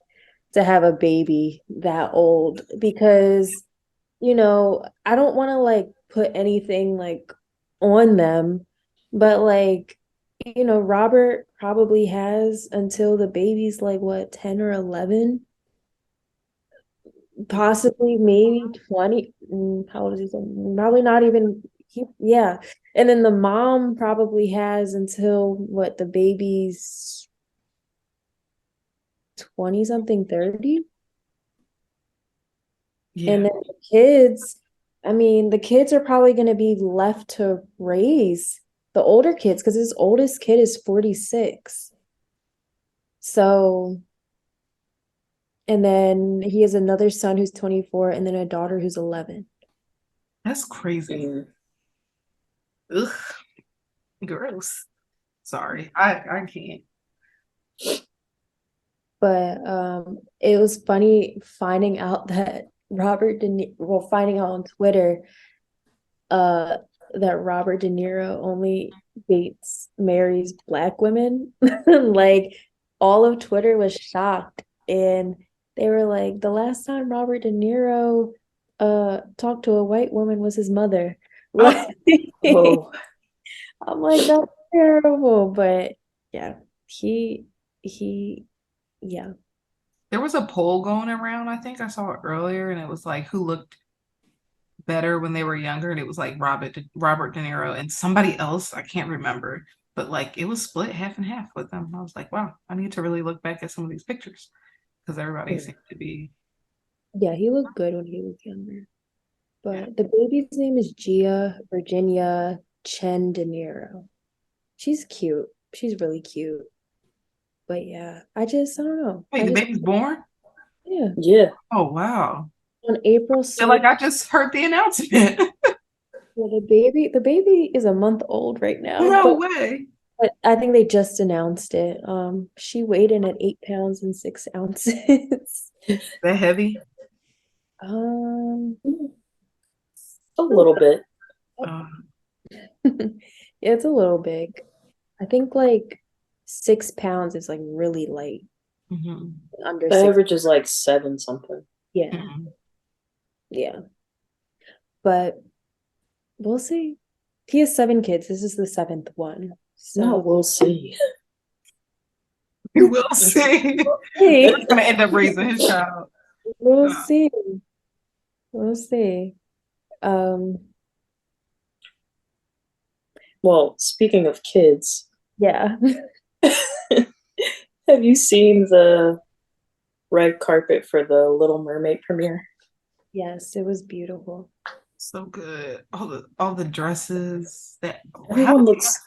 to have a baby that old, because, I don't want to like put anything like on them, but like, Robert probably has until the baby's like what, 10 or 11, possibly maybe 20. How old is he? Probably not even yeah. And then the mom probably has until what, the baby's 20 something, 30. And Yeah, then the kids, I mean, the kids are probably going to be left to raise the older kids, because his oldest kid is 46. So, and then he has another son who's 24, and then a daughter who's 11. that's crazy. mm. Ugh, gross. Sorry, I can't. But it was funny finding out that finding out on Twitter uh that Robert De Niro only marries black women. Like, all of Twitter was shocked, and they were like, the last time Robert De Niro talked to a white woman was his mother. Oh, Like, Oh, I'm like, that's terrible. But yeah, he he yeah. there was a poll going around. I think I saw it earlier, and it was like who looked better when they were younger, and it was like Robert De Niro and somebody else. I can't remember, but like it was split half and half with them. I was like, wow, I need to really look back at some of these pictures because everybody seemed to be. Yeah, he looked good when he was younger. Yeah. But the baby's name is Gia Virginia Chen De Niro. She's cute. She's really cute. But yeah, I don't know. Wait, the baby's born? Yeah. yeah. Oh wow! On April I feel like 6th, I just heard the announcement. Well, the baby is a month old right now, No but way. I think they just announced it. She weighed in at 8 pounds and 6 ounces. That heavy? Um, A little bit. Uh, yeah, it's a little big. I think like 6 pounds is like really light, mhm, under The six. average is like seven something. Yeah, mhm. yeah. But we'll see. He has 7 kids. This is the seventh one. No, So we'll see. We will see. hey, We're gonna end up raising his child. we'll Uh, see. We'll see. Um, Well, speaking of kids, yeah. have you seen the red carpet for the Little Mermaid premiere? Yes, it was beautiful. so good. All the dresses that how Everyone looks,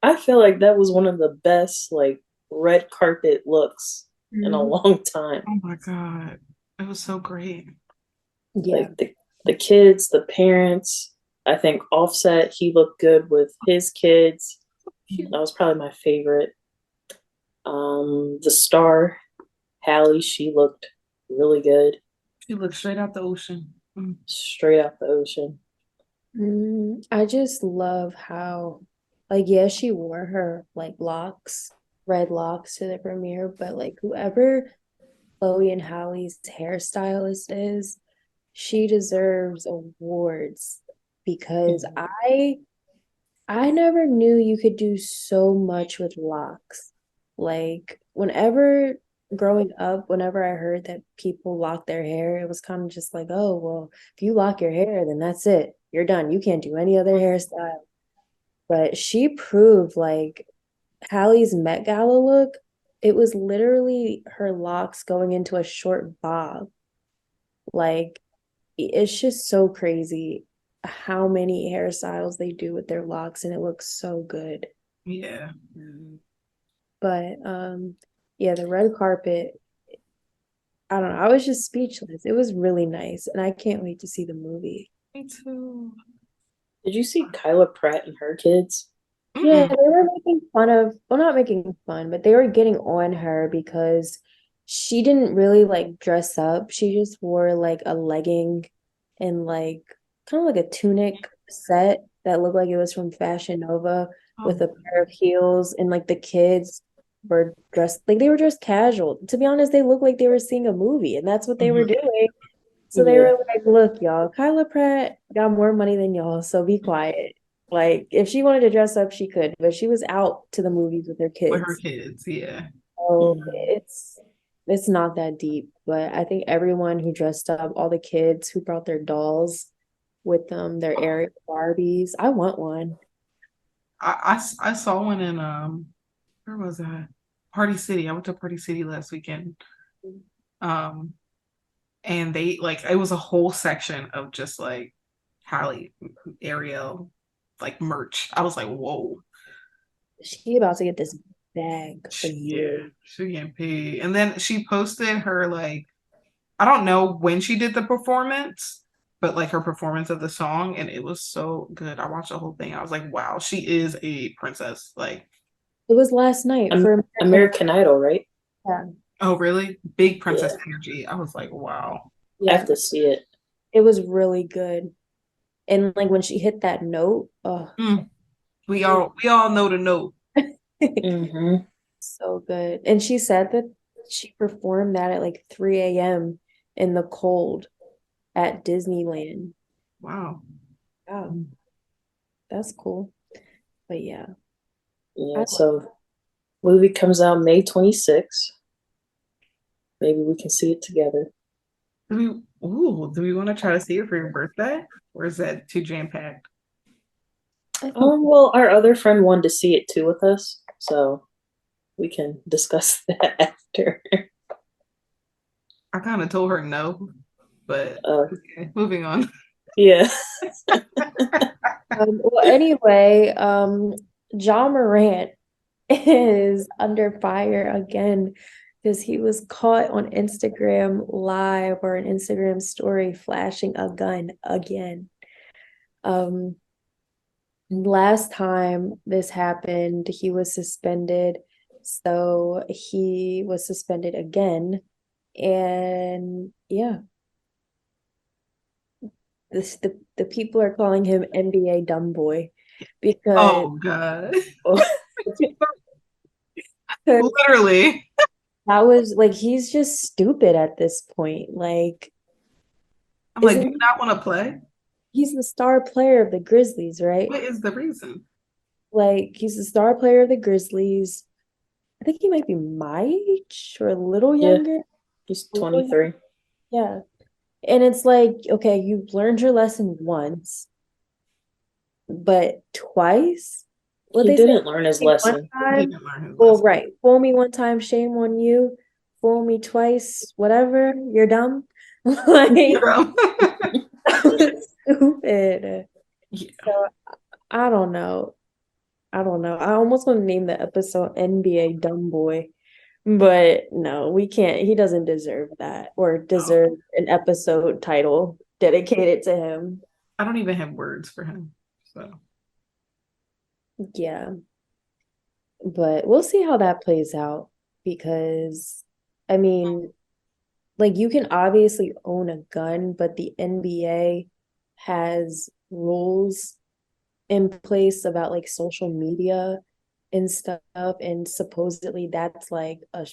I feel like that was one of the best like red carpet looks in a Mhm. long time. oh my God. It was so great. Yeah. Like the kids, the parents. I think Offset, he looked good with his kids. Cute. That was probably my favorite. The star, Hallie, she looked really good, She looked straight out the ocean. Mm. straight out the ocean. I just love how, like, yeah, she wore her like locks, red locks to the premiere, but like whoever Chloe and Hallie's hairstylist is, she deserves awards because Mhm. I never knew you could do so much with locks. Like, whenever growing up, whenever I heard that people lock their hair, it was kind of just like, oh, well, if you lock your hair, then that's it. You're done. You can't do any other hairstyle. But she proved like Hallie's Met Gala look, it was literally her locks going into a short bob. Like, it's just so crazy how many hairstyles they do with their locks, and it looks so good. Yeah. But yeah, the red carpet, I don't know, I was just speechless. It was really nice, and I can't wait to see the movie. Me too. Did you see Kyla Pratt and her kids? Yeah, Mm-mm. they were making fun of, well, not making fun, but they were getting on her because she didn't really like dress up. She just wore like a legging and like kind of like a tunic set that looked like it was from Fashion Nova with Oh, a pair of heels. And like the kids were dressed like they were dressed casual. To be honest, they looked like they were seeing a movie, and that's what they were mhm. doing. So they Yeah. were like, look, y'all, Kyla Pratt got more money than y'all, so be quiet. Like, if she wanted to dress up, she could, but she was out to the movies with her With her kids. kids, yeah. So Mhm. it's not that deep. But I think everyone who dressed up, all the kids who brought their dolls with them, their Ariel Barbies. I want one. I saw one in where was I? Party City. I went to Party City last weekend. Um, and they like it was a whole section of just like Halle Ariel like merch. I was like, whoa. She about to get this bag for Yeah, years. she getting paid. And then she posted her like I don't know when she did the performance, but like her performance of the song, and it was so good. I watched the whole thing. I was like, wow, she is a princess. Like, It was last night for American American Idol, right? Idol. oh really? Big princess Yeah. energy. I was like, wow. I Yeah, have to see it. it was really good. And like when she hit that note, oh, Mm, we all know the note. Hmm. so good. And she said that she performed that at like 3 a.m. in the cold at Disneyland. Wow. Wow, that's cool. But yeah, Yeah, I so movie comes out May 26th. Maybe we can see it together. Do we want to try to see it for your birthday? Or is that too jam-packed? I think Well, our other friend wanted to see it too with us, so we can discuss that after. I kind of told her no, but Uh, okay, moving on. yeah. well anyway, John Morant is under fire again because he was caught on Instagram live or an Instagram story flashing a gun again. Um, last time this happened, he was suspended. So he was suspended again. And yeah, the people are calling him NBA dumb boy because Oh God. Literally. that was like he's just stupid at this point. Like, I'm like, do you isn't not want to play? he's the star player of the Grizzlies, right? What is the reason? Like he's the star player of the Grizzlies. I think he might be my age or a little Yeah, younger. he's A little younger. 23. Yeah. And it's like, okay, you learned your lesson once, but twice? What He they say, didn't learn his one lesson. He time? didn't learn his Well, lesson. right. Fool me one time, shame on you. Fool me twice, whatever, you're dumb. Like, Girl. stupid. Yeah. So I don't know. I don't know. I almost want to name the episode NBA Dumb Boy, but no, we can't. He doesn't deserve that or No. deserve an episode title dedicated to him. I don't even have words for him. So Yeah, but we'll see how that plays out because I mean, like you can obviously own a gun, but the NBA has rules in place about like social media and stuff, and supposedly that's like a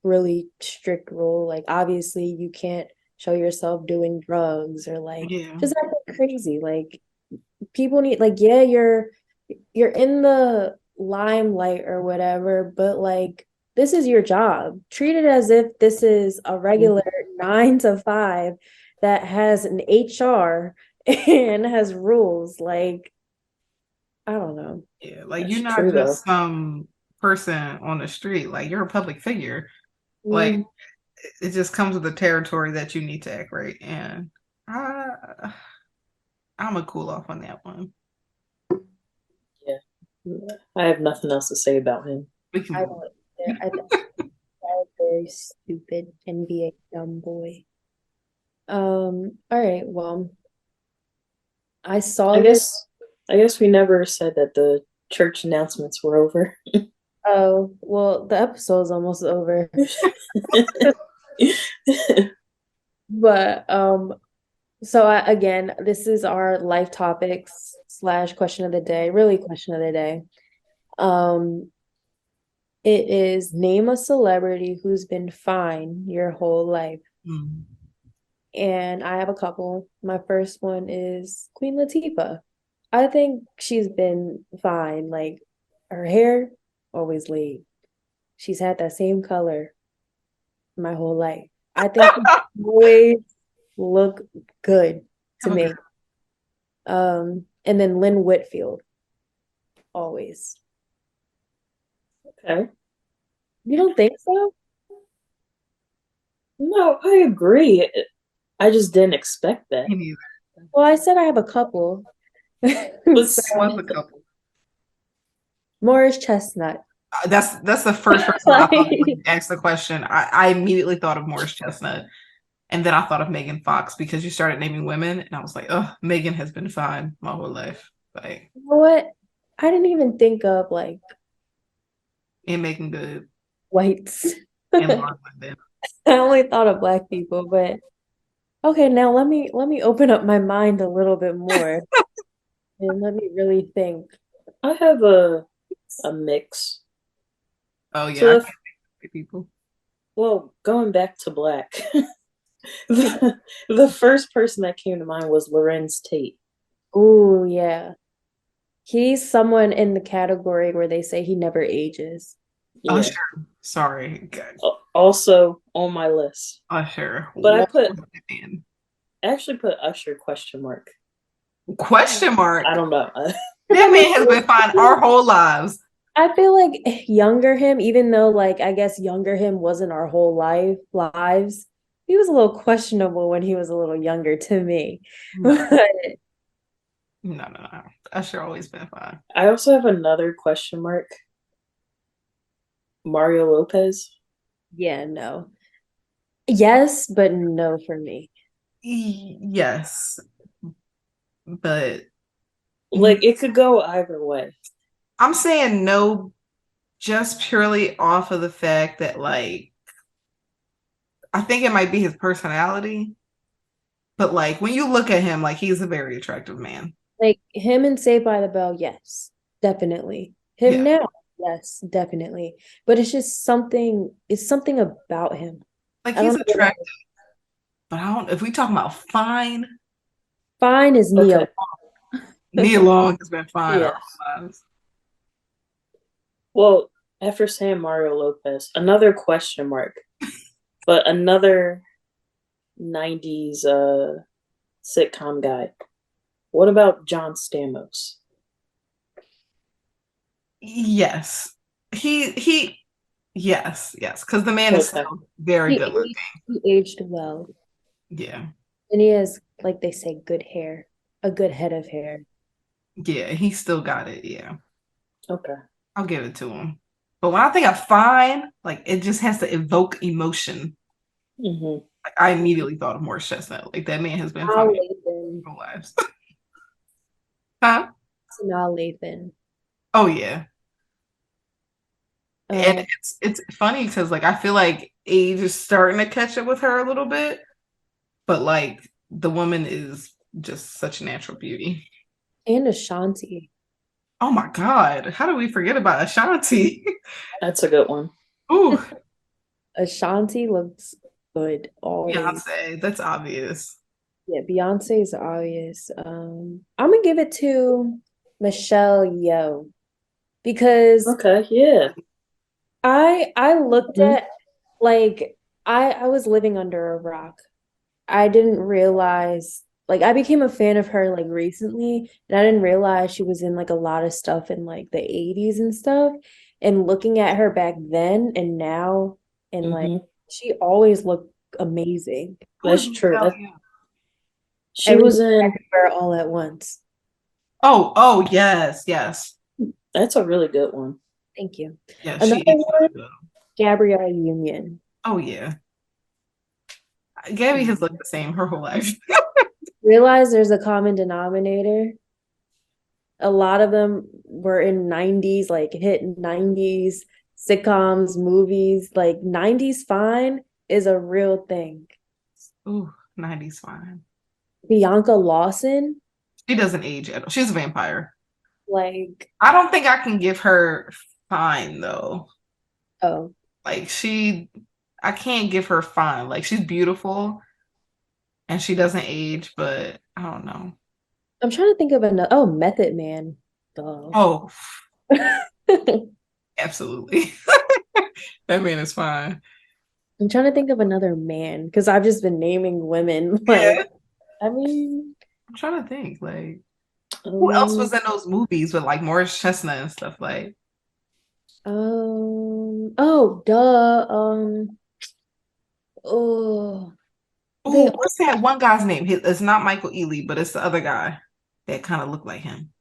really strict rule. Like obviously you can't show yourself doing drugs or like yeah. just acting crazy. Like people need like yeah, you're in the limelight or whatever, but like this is your job. Treat it as if this is a regular 9 to 5 that has an HR and has rules. Like, I don't know. Yeah. Like you're That's not true, though. just some person on the street. Like you're a public figure. Like Mm, it just comes with the territory that you need to act right. And I, I'm a cool off on that one. Yeah. I have nothing else to say about him. We can I move. don't either. I think that's very stupid NBA dumb boy. All right, well, I I saw this. guess I guess we never said that the church announcements were over. Oh, well, the episode's almost over. But so again, this is our life topics slash question of the day, really question of the day. Um, it is name a celebrity who's been fine your whole life. Mm. And I have a couple. My first one is Queen Latifah. I think she's been fine. Like her hair, always laid. She's had that same color my whole life. I think she always look good to Have a good me. And then Lynn Whitfield, always. Okay. You don't think so? No, I agree. I just didn't expect that. me neither. Well, I said I have a couple. So, Let's It was a couple. Morris Chestnut. That's the first person I thought of when you asked the question. I immediately thought of Morris Chestnut, and then I thought of Megan Fox because you started naming women, and I was like, oh, Megan has been fine my whole life. Like, You know what? I didn't even think of like and Megan Good whites. and I Lauren London. only thought of black people, but okay, now let me open up my mind a little bit more and let me really think. I have a mix. Oh yeah, I So can't think of people. well, going back to black, the first person that came to mind was Lorenz Tate. Oh yeah. He's someone in the category where they say he never ages. Yeah. Usher, sorry, Also on my list. Usher. But I What put was that man? actually put Usher question mark. Question I mark. don't know. That man has been fine our whole lives. I feel like younger him, even though like I guess younger him wasn't our whole lives, he was a little questionable when he was a little younger to me. No, no. Usher always been fine. I also have another question mark. Mario Lopez. Yeah, no. Yes, but no for me. Yes, but Like it could go either way. I'm saying no, just purely off of the fact that, like, I think it might be his personality, but like when you look at him, like he's a very attractive man. Like him and Saved by the Bell, yes, definitely. Him Yeah, now, yes, definitely. But it's something about him. like I don't he's know what it attractive, is. but I don't. If we talking about fine, Fine is Neo. Okay. Nia Long has been fine our Yes. whole lives. Well, after saying Mario Lopez, another question mark, but another 90s sitcom guy. What about John Stamos? Yes, he. Yes, because the man is Okay. still very good looking. He aged well. Yeah, And he has, like they say, good hair, a good head of hair. yeah, he still got it. Yeah, Okay. I'll give it to him. But when I think of fine, like it just has to evoke emotion. Mm-hmm. Like, I immediately thought of Morris Chestnut. Like that man has been Now fine Lathan. our whole lives. Huh? Now Lathan. Oh yeah. And Uh, it's funny because like I feel like age is starting to catch up with her a little bit, but like the woman is just such natural beauty. and Ashanti. Oh my God. How do we forget about Ashanti? That's a good one. Ooh, Ashanti looks good always. Beyonce. That's obvious. Yeah, Beyonce is obvious. I'm gonna give it to Michelle Yeoh because Okay, yeah. I looked Hmm. at like I was living under a rock. I didn't realize like I became a fan of her like recently and I didn't realize she was in like a lot of stuff in like the 80s and stuff. And looking at her back then and now and like Hmm. she always looked amazing. Who is That's true. Michelle That Yeoh? she was Everything in. everywhere all at once. Oh, yes. That's a really good one. Thank you. Yeah, she Another is one, really good. Gabrielle Union. Oh yeah. Gabby has Mhm. looked the same her whole life. Realize there's a common denominator. A lot of them were in 90s, like hit 90s sitcoms, movies. Like 90s fine is a real thing. Ooh, 90s fine. Bianca Lawson, She doesn't age at all. She's a vampire. like, I don't think I can give her fine though. oh, Like I can't give her fine. Like she's beautiful and she doesn't age, but I don't know. I'm trying to think of another. Oh, Method Man. Duh. Oh, absolutely. That man is fine. I'm trying to think of another man because I've just been naming women. Yeah. Like, I mean, I'm trying to think. Like, who else Um, was in those movies with like Morris Chestnut and stuff? Like, oh, duh. Oh, they oh, what's that one guy's name? It's not Michael Ealy, but it's the other guy that kind of looked like him.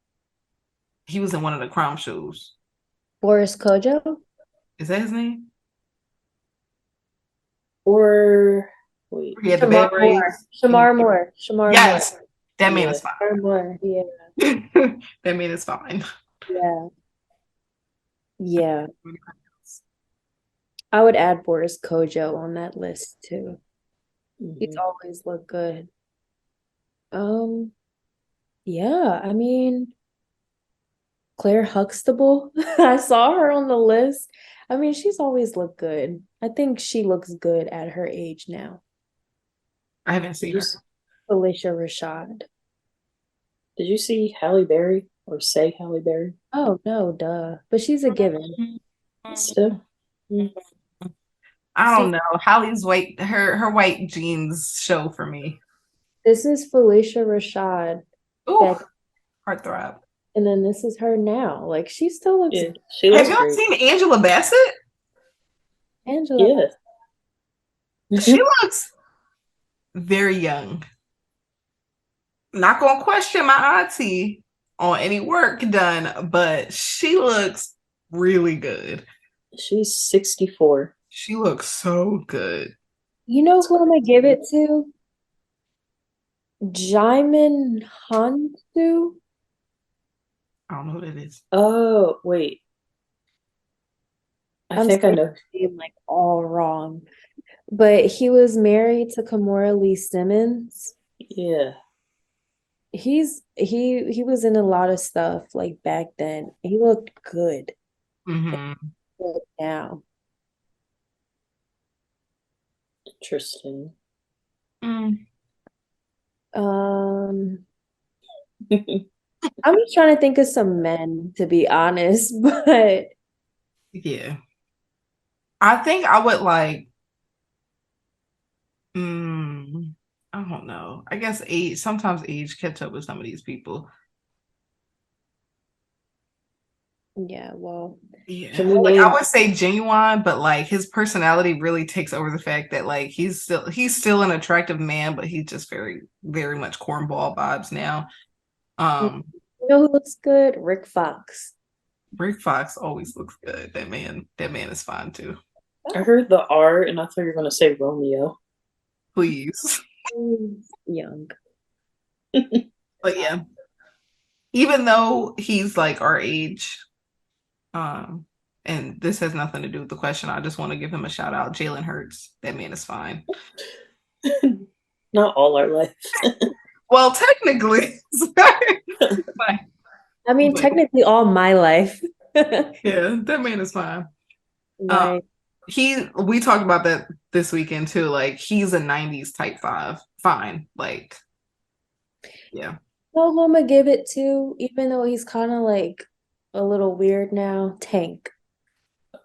He was in one of the crime shows. Boris Kojo. Is that his name? or wait. He had the Shamar bad Moore. braids. Shamar Moore. Shamar Moore. Yes, that man Yeah. is fine. Shamar Moore. Yeah. That man is fine. Yeah. Yeah. I would add Boris Kojo on that list too. He's Hmm. always looked good. Um, yeah, I mean, Claire Huxtable. I saw her on the list. I mean, she's always looked good. I think she looks good at her age now. I haven't Did seen you her. Felicia Rashad. did you see Halle Berry or say Halle Berry? Oh no, duh. But she's a given. Still. Mm. I don't See, know. Holly's white, her white jeans show for me. this is Felicia Rashad Ooh, back, heartthrob. and then this is her now. Like she still looks Yeah, she Have looks y'all great. seen Angela Bassett? Angela. Yeah. She looks very young. Not gonna question my auntie on any work done, but she looks really good. She's 64. She looks so good. You know who I'm gonna give it to? Jaimin Hansu. I don't know who that is. Oh, wait. I I'm think I saying know. his name like all wrong. But he was married to Kimora Lee Simmons. Yeah. He was in a lot of stuff like back then. He looked good Mm-hmm. now. Interesting. Mm, Um, I'm just trying to think of some men, to be honest, but yeah. I think I would like, mm, I don't know. I guess age, sometimes age catch up with some of these people. yeah, well, Yeah. Can we Like I name? would say genuine, but like his personality really takes over the fact that like he's still an attractive man, but he's just very, very much cornball vibes now. you Um, know who looks good? Rick Fox. Rick Fox always looks good. That man is fine too. I heard the R, and I thought you were gonna say Romeo. Please. He's young. But yeah, even though he's like our age, um, and this has nothing to do with the question, I just want to give him a shout out. Jalen Hurts, that man is fine. Not all our life. Well, technically, but, I mean, but technically all my life. yeah, that man is fine. Um, Right. we talked about that this weekend too. Like he's a '90s type five, fine. Like, yeah, No, who I'm gonna give it to, even though he's kind of like a little weird now, Tank. I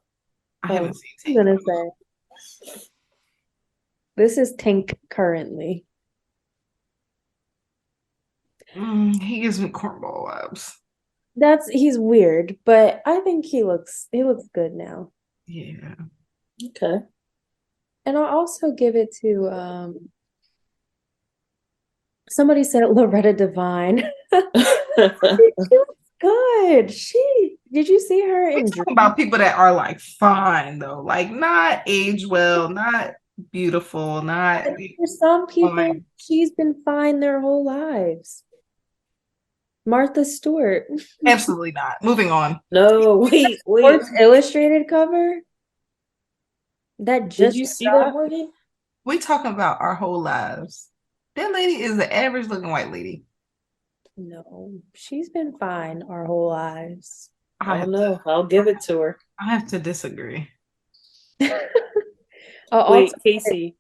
Oh, haven't seen I'm Tank. gonna say this is Tank currently. He gives me cornball vibes. He's weird, but I think he looks good now. Yeah. Okay. And I'll also give it to somebody said Loretta Devine. She looks good. She did you see her We in talking Dream? about people that are like fine though, like not age well, not beautiful, not For some people, fine. she's been fine their whole lives. Martha Stewart. Absolutely not. Moving on. No, wait. Sports Illustrated cover that Did just you see that, dropped. Morgan? We talking about our whole lives. That lady is the average looking white lady. No, she's been fine our whole lives. I I have don't to know. I'll give it to her. I have to disagree. I'll also Wait, Casey.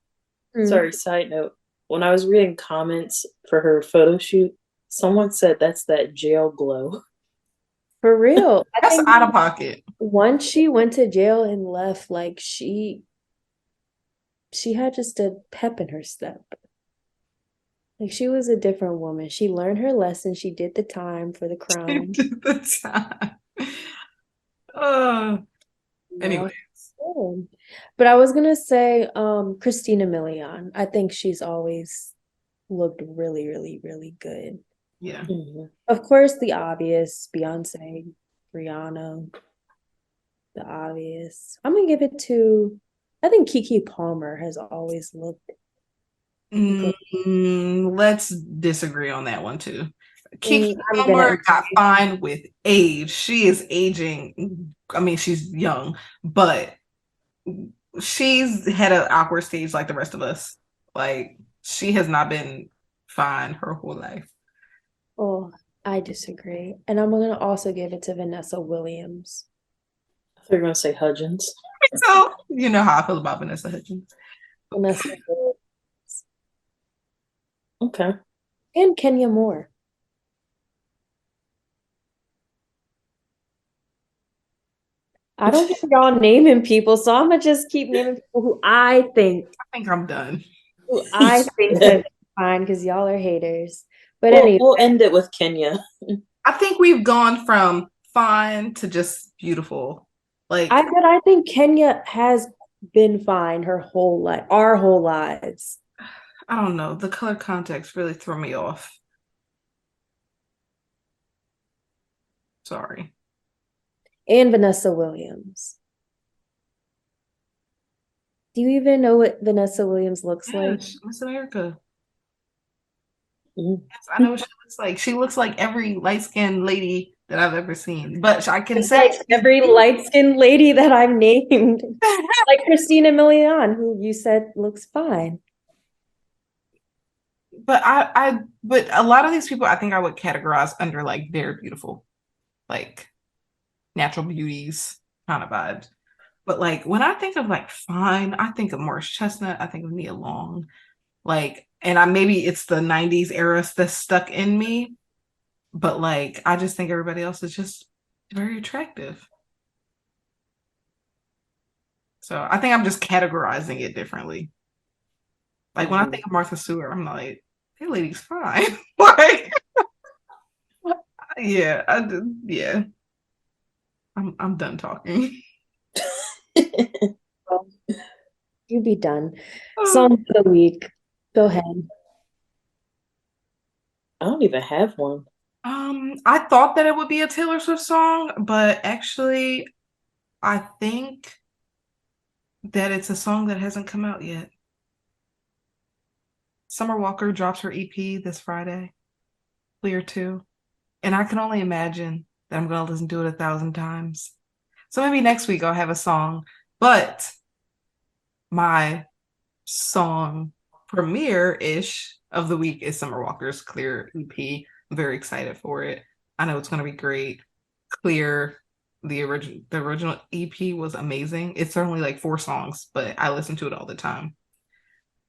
Mm, Sorry, side note. When I was reading comments for her photo shoot, someone said that's that jail glow. for real. I That's think out of pocket. once she went to jail and left, like she had just a pep in her step. Like she was a different woman. She learned her lesson. She did the time for the crime. The time. Uh, No, anyway, good. But I was gonna say, Christina Milian. I think she's always looked really, really, really good. yeah. Mhm. Of course, the obvious, Beyonce, Rihanna, the obvious. I'm gonna give it to, I think Kiki Palmer has always looked good. Let's disagree on that one too. Kiki I'm gonna Palmer got agree. fine with age. She is aging. I mean, she's young, but she's had an awkward stage like the rest of us. Like she has not been fine her whole life. Oh, I disagree. And I'm gonna also give it to Vanessa Williams. I thought you were going to say Hudgens. So you know how I feel about Vanessa Hudgens. Vanessa Williams. Okay. And Kenya Moore. I don't hear y'all naming people, so I'm gonna just keep naming people I think I'm done. who I think have been fine because y'all are haters. But Well, anyway, we'll end it with Kenya. I think we've gone from fine to just beautiful. Like I think Kenya has been fine her whole life, our whole lives. I don't know, the color context really threw me off. Sorry. And Vanessa Williams. Do you even know what Vanessa Williams looks like? Yes, Miss America. Mhm. Yes, I know what she looks like. She looks like every light skinned lady that I've ever seen. But I can It's say like every light-skinned lady that I've named. Like Christina Milian, who you said looks fine. but but a lot of these people I think I would categorize under like very beautiful, like natural beauties kind of vibes. But like when I think of like fine, I think of Morris Chestnut, I think of Nia Long, like, and I maybe it's the '90s era that's stuck in me, but like I just think everybody else is just very attractive. So I think I'm just categorizing it differently. Like when I Mhm. think of Martha Stewart, I'm like, that lady's fine. Like, yeah, yeah. I'm done talking. Well, you be done. Song of the week. Go ahead. I don't even have one. I thought that it would be a Taylor Swift song, but actually, I think that it's a song that hasn't come out yet. Summer Walker drops her EP this Friday, Clear 2. And I can only imagine that I'm going to listen to it 1,000 times. So maybe next week I'll have a song. But my song premiere-ish of the week is Summer Walker's Clear EP. I'm very excited for it. I know it's going to be great. Clear, the original EP was amazing. It's only like 4 songs, but I listen to it all the time.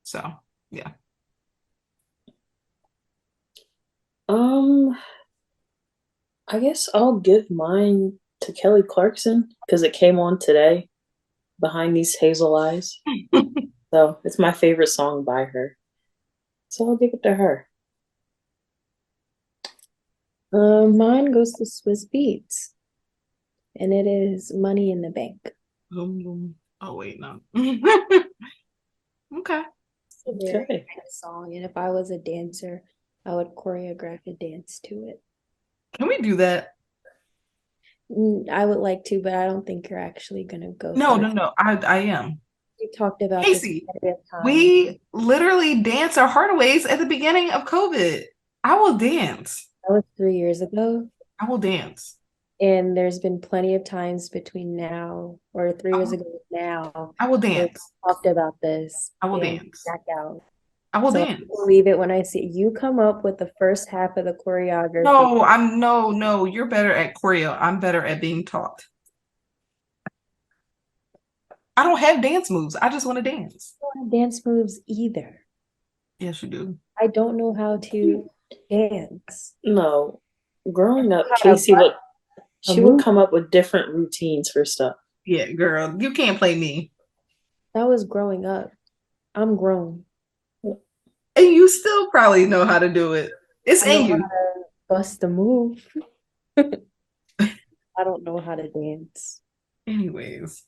So yeah. Um, I guess I'll give mine to Kelly Clarkson because it came on today, Behind These Hazel Eyes. So it's my favorite song by her. So I'll give it to her. Mine goes to Swiss Beats, and it is Money in the Bank. Oh wait, no. Okay. It's a very Okay. nice song, and if I was a dancer, I would choreograph a dance to it. Can we do that? I would like to, but I don't think you're actually gonna go No, through. no, no. I am. We talked about this Casey, quite a bit of time. we literally danced our heart aways at the beginning of COVID. I will dance. That was 3 years ago, I will dance. and there's been plenty of times between now or 3 years I, ago now I will where we dance. talked about this I will and dance. back out. I will So I dance. believe it when I see you come up with the first half of the choreography. No, I'm no, no. You're better at choreo. I'm better at being taught. I don't have dance moves. I just want to dance. I don't have dance moves either. Yes, you do. I don't know how to dance. No, growing up, How to Casey would a she would move come up with different routines for stuff. Yeah, girl, you can't play me. that was growing up. I'm grown. And you still probably know how to do it. It's I know in how you. to bust a move. I don't know how to dance, Anyways,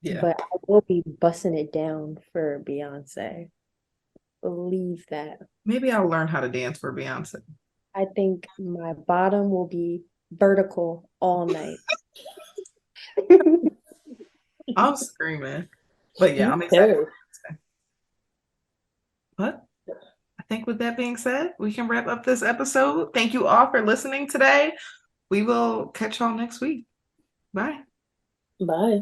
yeah. but I will be busting it down for Beyonce. Believe that. Maybe I'll learn how to dance for Beyonce. I think my bottom will be vertical all night. I'm screaming. But yeah, I'm excited Okay. for Beyonce. But I think with that being said, we can wrap up this episode. Thank you all for listening today. We will catch y'all next week. Bye. Bye.